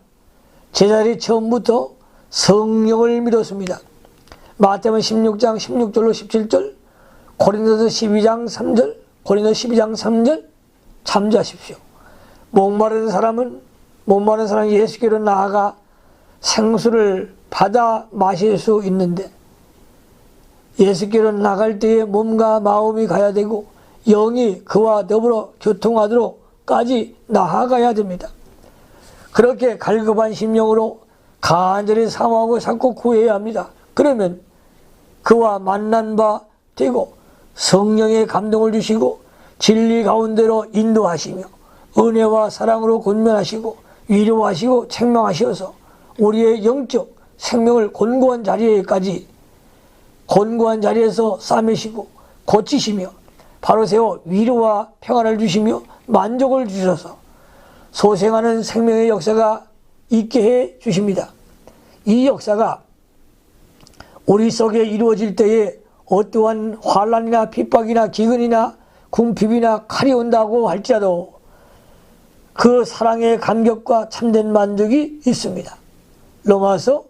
제자들이 처음부터 성령을 믿었습니다. 마태복음 16장 16절로 17절, 고린도서 12장 3절 참조하십시오. 목마른 사람은 예수께로 나아가 생수를 받아 마실 수 있는데 예수께로 나갈 때에 몸과 마음이 가야 되고 영이 그와 더불어 교통하도록까지 나아가야 됩니다. 그렇게 갈급한 심령으로 간절히 사모하고 자꾸 구해야 합니다. 그러면 그와 만난 바 되고 성령의 감동을 주시고 진리 가운데로 인도하시며 은혜와 사랑으로 권면하시고 위로하시고 책망하셔서 우리의 영적 생명을 곤고한 자리에서 싸매시고 고치시며 바로 세워 위로와 평안을 주시며 만족을 주셔서 소생하는 생명의 역사가 있게 해 주십니다. 이 역사가 우리 속에 이루어질 때에 어떠한 환난이나 핍박이나 기근이나 궁핍이나 칼이 온다고 할지라도 그 사랑의 감격과 참된 만족이 있습니다. 로마서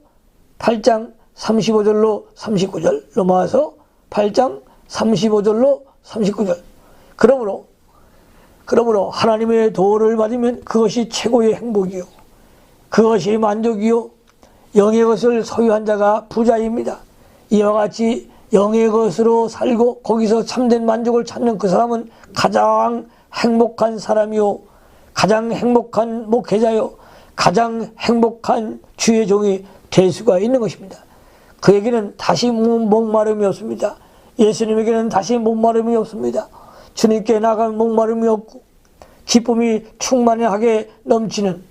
8장 35절로 39절, 로마서 8장 35절로 39절. 그러므로 하나님의 도를 받으면 그것이 최고의 행복이요, 그것이 만족이요, 영의 것을 소유한 자가 부자입니다. 이와 같이 영의 것으로 살고 거기서 참된 만족을 찾는 그 사람은 가장 행복한 사람이요, 가장 행복한 목회자요, 가장 행복한 주의 종이 될 수가 있는 것입니다. 그에게는 다시 목마름이 없습니다. 예수님에게는 다시 목마름이 없습니다. 주님께 나가면 목마름이 없고 기쁨이 충만하게 넘치는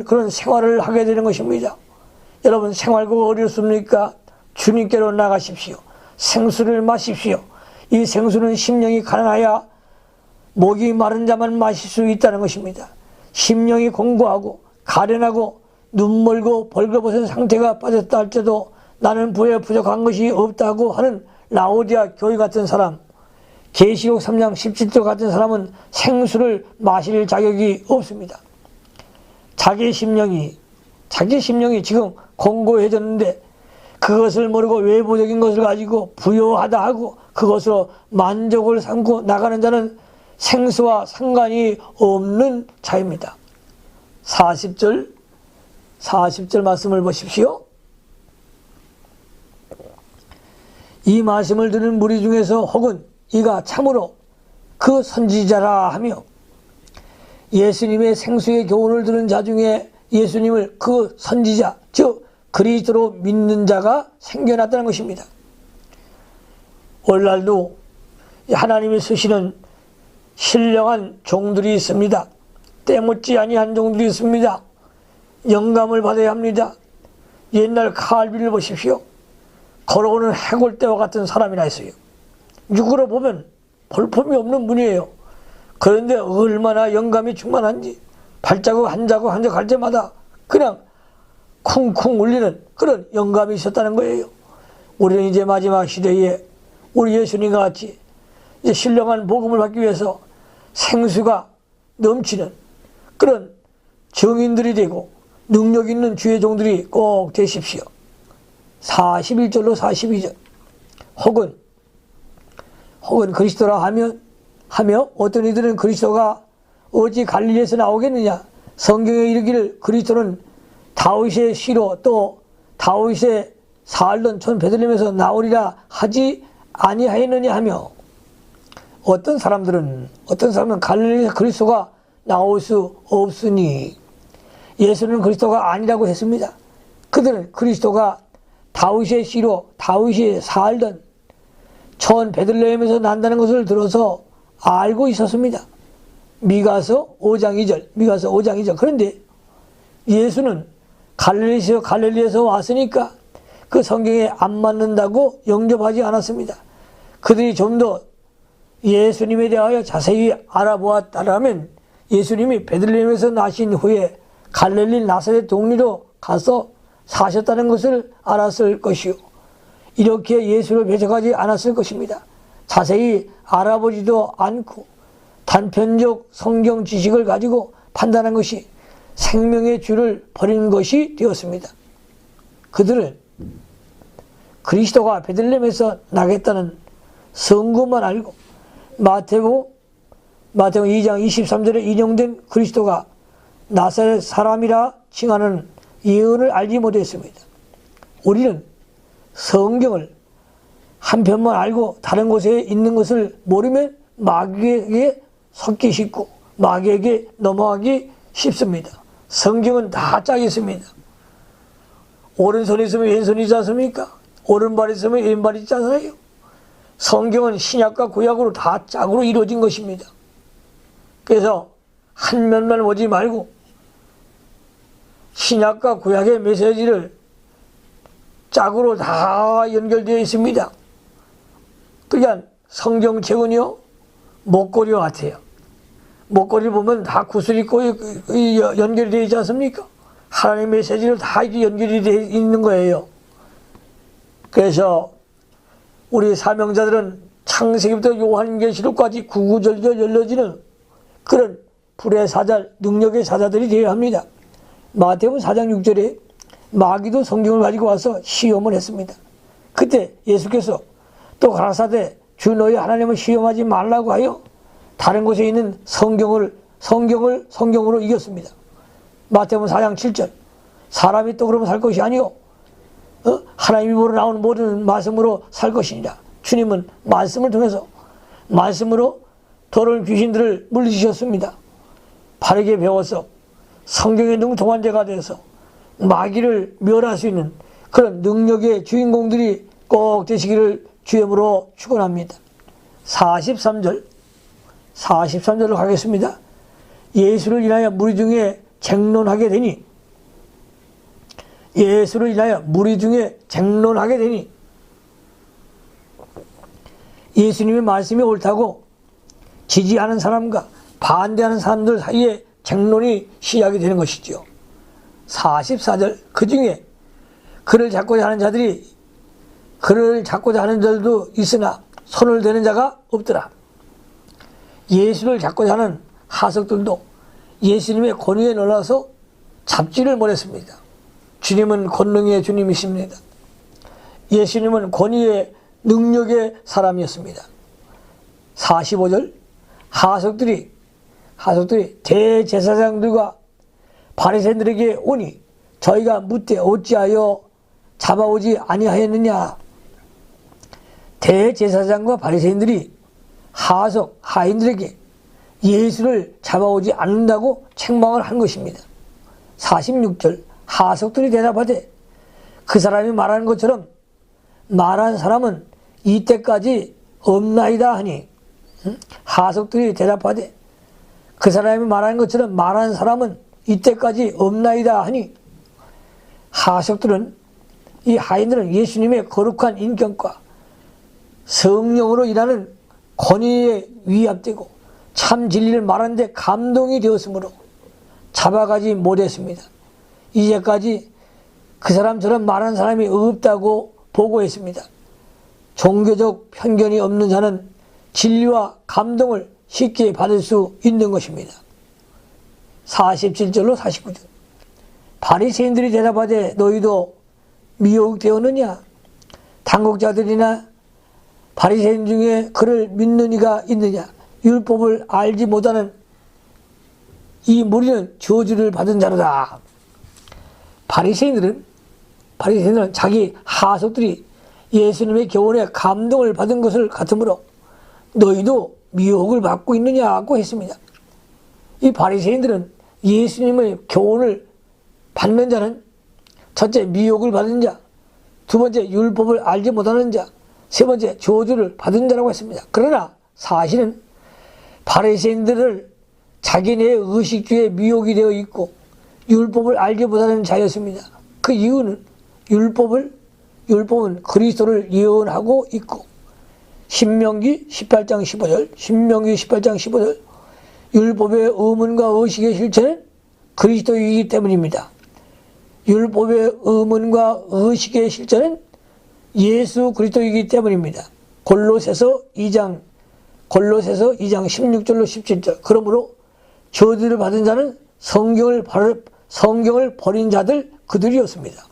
그런 생활을 하게 되는 것입니다. 여러분, 생활고 어렵습니까? 주님께로 나가십시오. 생수를 마십시오. 이 생수는 심령이 가난하여 목이 마른 자만 마실 수 있다는 것입니다. 심령이 공고하고 가련하고 눈멀고 벌거벗은 상태가 빠졌다 할 때도 나는 부에 부족한 것이 없다고 하는 라오디아 교회 같은 사람, 계시록 3장 17절 같은 사람은 생수를 마실 자격이 없습니다. 자기 심령이 지금 공고해졌는데 그것을 모르고 외부적인 것을 가지고 부요하다 하고 그것으로 만족을 삼고 나가는 자는 생수와 상관이 없는 자입니다. 40절 말씀을 보십시오. 이 말씀을 듣는 무리 중에서 혹은 이가 참으로 그 선지자라 하며 예수님의 생수의 교훈을 들은 자 중에 예수님을 그 선지자, 즉 그리스도로 믿는 자가 생겨났다는 것입니다. 오늘날도 하나님이 쓰시는 신령한 종들이 있습니다. 때묻지 아니한 종들이 있습니다. 영감을 받아야 합니다. 옛날 칼빈을 보십시오. 걸어오는 해골대와 같은 사람이나 있어요. 육으로 보면 볼품이 없는 분이에요. 그런데 얼마나 영감이 충만한지 발자국 한 자국 갈 때마다 그냥 쿵쿵 울리는 그런 영감이 있었다는 거예요. 우리는 이제 마지막 시대에 우리 예수님과 같이 이제 신령한 복음을 받기 위해서 생수가 넘치는 그런 증인들이 되고 능력 있는 주의 종들이 꼭 되십시오. 41절로 42절. 혹은 그리스도라 하며 어떤 이들은 그리스도가 어찌 갈릴리에서 나오겠느냐. 성경에 이르기를 그리스도는 다윗의 씨로 또 다윗의 살던 촌 베들레헴에서 나오리라 하지 아니하였느냐 하며 어떤 사람들은 갈릴리에서 그리스도가 나올 수 없으니 예수는 그리스도가 아니라고 했습니다. 그들은 그리스도가 다윗의 씨로 다윗이 살던 전 베들레헴에서 난다는 것을 들어서 알고 있었습니다. 미가서 5장 2절. 그런데 예수는 갈릴리에서 왔으니까 그 성경에 안 맞는다고 영접하지 않았습니다. 그들이 좀 더 예수님에 대하여 자세히 알아보았다면 예수님이 베들레헴에서 나신 후에 갈릴리 나사렛 동리로 가서 사셨다는 것을 알았을 것이요, 이렇게 예수를 배척하지 않았을 것입니다. 자세히 알아보지도 않고 단편적 성경 지식을 가지고 판단한 것이 생명의 줄을 버린 것이 되었습니다. 그들은 그리스도가 베들레헴에서 나겠다는 성구만 알고 마태복음 2장 23절에 인용된 그리스도가 나사렛 사람이라 칭하는 예언을 알지 못했습니다. 우리는 성경을 한편만 알고 다른 곳에 있는 것을 모르면 마귀에게 섞기 쉽고 마귀에게 넘어가기 쉽습니다. 성경은 다 짝이 있습니다. 오른손이 있으면 왼손이 있지 않습니까? 오른발이 있으면 왼발이 있지 않아요? 성경은 신약과 구약으로 다 짝으로 이루어진 것입니다. 그래서 한 면만 보지 말고 신약과 구약의 메시지를 짝으로 다 연결되어 있습니다. 그러니까 성경책은요, 목걸이와 같아요. 목걸이 보면 다 구슬이 연결이 되어 있지 않습니까? 하나님의 메시지를 다 연결이 되어 있는 거예요. 그래서 우리 사명자들은 창세기부터 요한계시록까지 구구절절 열려지는 그런 불의 사자, 능력의 사자들이 되어야 합니다. 마태복음 4장 6절에 마귀도 성경을 가지고 와서 시험을 했습니다. 그때 예수께서 또 가라사대 주 너희 하나님을 시험하지 말라고 하여 다른 곳에 있는 성경으로 이겼습니다. 마태복음 4장 7절 사람이 또 그러면 살 것이 아니요 하나님 입으로 나오는 모든 말씀으로 살 것이니라. 주님은 말씀을 통해서 말씀으로 더러운 귀신들을 물리치셨습니다. 바르게 배워서 성경에 능통한 자가 되어서 마귀를 멸할 수 있는 그런 능력의 주인공들이 꼭 되시기를 주님으로 축원합니다. 43절로 가겠습니다. 예수를 인하여 무리 중에 쟁론하게 되니 예수님의 말씀이 옳다고 지지하는 사람과 반대하는 사람들 사이에 쟁론이 시작이 되는 것이죠. 44절 그 중에 그를 잡고자 하는 자들도 있으나 손을 대는 자가 없더라. 예수를 잡고자 하는 하석들도 예수님의 권위에 놀라서 잡지를 못했습니다. 주님은 권능의 주님이십니다. 예수님은 권위의 능력의 사람이었습니다. 45절 하석들이 대제사장들과 바리새인들에게 오니 저희가 묻되 어찌하여 잡아오지 아니하였느냐. 대제사장과 바리새인들이 하인들에게 예수를 잡아오지 않는다고 책망을 한 것입니다. 46절 하석들이 대답하되 그 사람이 말하는 것처럼 말한 사람은 이때까지 없나이다 하니, 하석들이 대답하되 그 사람이 말하는 것처럼 말한 사람은 이때까지 없나이다 하니, 이 하인들은 예수님의 거룩한 인격과 성령으로 일하는 권위에 위압되고 참 진리를 말하는데 감동이 되었으므로 잡아가지 못했습니다. 이제까지 그 사람처럼 말하는 사람이 없다고 보고했습니다. 종교적 편견이 없는 자는 진리와 감동을 쉽게 받을 수 있는 것입니다. 47절로 49절 바리새인들이 대답하되 너희도 미혹되었느냐? 당국자들이나 바리새인 중에 그를 믿는 이가 있느냐? 율법을 알지 못하는 이 무리는 저주를 받은 자로다. 바리새인들은 자기 하석들이 예수님의 교훈에 감동을 받은 것을 같으므로 너희도 미혹을 받고 있느냐고 했습니다. 이 바리새인들은 예수님의 교훈을 받는 자는 첫째 미혹을 받은 자, 두 번째 율법을 알지 못하는 자, 세 번째 저주를 받은 자라고 했습니다. 그러나 사실은 바리새인들을 자기네의 의식주에 미혹이 되어 있고 율법을 알지 못하는 자였습니다. 그 이유는 율법은 그리스도를 예언하고 있고 신명기 18장 15절 율법의 의문과 의식의 실체는 그리스도이기 때문입니다. 율법의 의문과 의식의 실체는 예수 그리스도이기 때문입니다. 골로새서 2장 16절로 17절. 그러므로 저주를 받은 자는 성경을 버린 자들 그들이었습니다.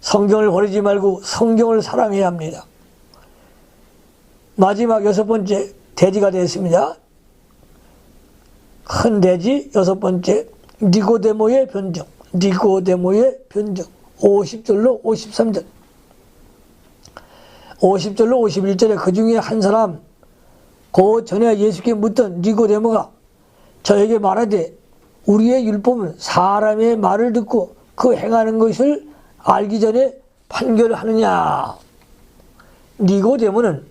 성경을 버리지 말고 성경을 사랑해야 합니다. 마지막 6번째 대지가 되었습니다. 큰 대지 6번째 니고데모의 변정. 50절로 53절. 50절로 51절에 그 중에 한 사람 그 전에 예수께 묻던 니고데모가 저에게 말하되 우리의 율법은 사람의 말을 듣고 그 행하는 것을 알기 전에 판결하느냐. 니고데모는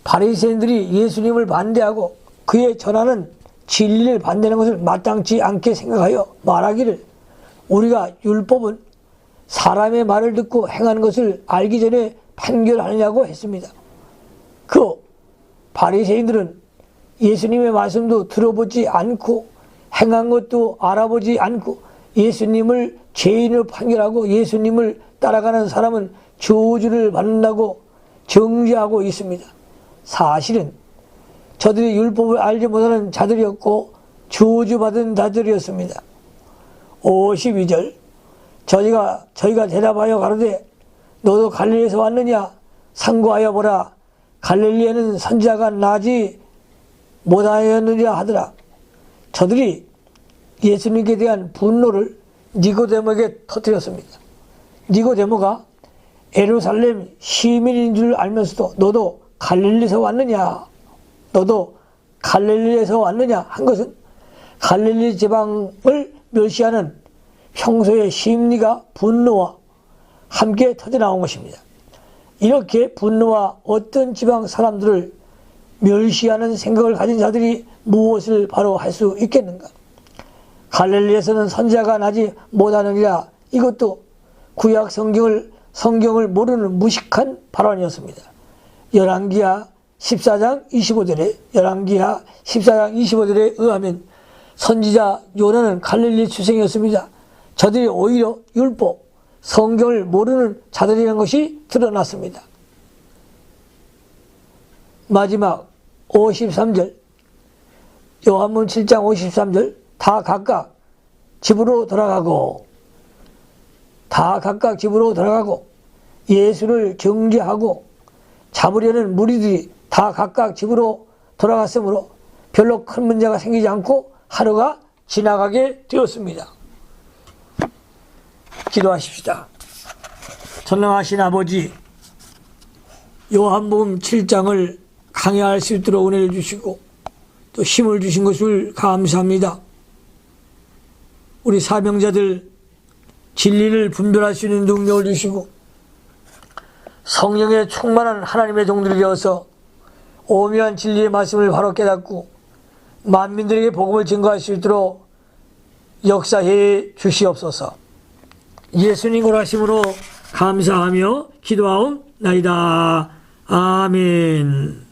바리새인들이 예수님을 반대하고 그의 전하는 진리를 반대하는 것을 마땅치 않게 생각하여 말하기를 우리가 율법은 사람의 말을 듣고 행하는 것을 알기 전에 판결하느냐고 했습니다. 그 바리새인들은 예수님의 말씀도 들어보지 않고 행한 것도 알아보지 않고 예수님을 죄인으로 판결하고 예수님을 따라가는 사람은 저주를 받는다고 정죄하고 있습니다. 사실은 저들이 율법을 알지 못하는 자들이었고 저주받은 자들이었습니다. 52절 저희가 대답하여 가로되 너도 갈릴리에서 왔느냐? 상고하여 보라. 갈릴리에는 선지자가 나지 못하였느냐 하더라. 저들이 예수님께 대한 분노를 니고데모에게 터뜨렸습니다. 니고데모가 예루살렘 시민인 줄 알면서도 너도 갈릴리에서 왔느냐? 너도 갈릴리에서 왔느냐? 한 것은 갈릴리 지방을 멸시하는 평소의 심리가 분노와 함께 터져나온 것입니다. 이렇게 분노와 어떤 지방 사람들을 멸시하는 생각을 가진 자들이 무엇을 바로 할 수 있겠는가? 갈릴리에서는 선지자가 나지 못하느니라. 이것도 구약 성경을 모르는 무식한 발언이었습니다. 열왕기하 14장 25절에 의하면 선지자 요나는 갈릴리 출생이었습니다. 저들이 오히려 율법, 성경을 모르는 자들이라는 것이 드러났습니다. 마지막 53절, 요한복음 7장 53절, 다 각각 집으로 돌아가고 예수를 정죄하고 잡으려는 무리들이 다 각각 집으로 돌아갔으므로 별로 큰 문제가 생기지 않고 하루가 지나가게 되었습니다. 기도하십시다. 전능하신 아버지, 요한복음 7장을 강해할 수 있도록 은혜를 주시고 또 힘을 주신 것을 감사합니다. 우리 사명자들 진리를 분별할 수 있는 능력을 주시고 성령에 충만한 하나님의 종들이 되어서 오묘한 진리의 말씀을 바로 깨닫고 만민들에게 복음을 증거할 수 있도록 역사해 주시옵소서. 예수님 고라심으로 감사하며 기도하옵나이다. 아멘.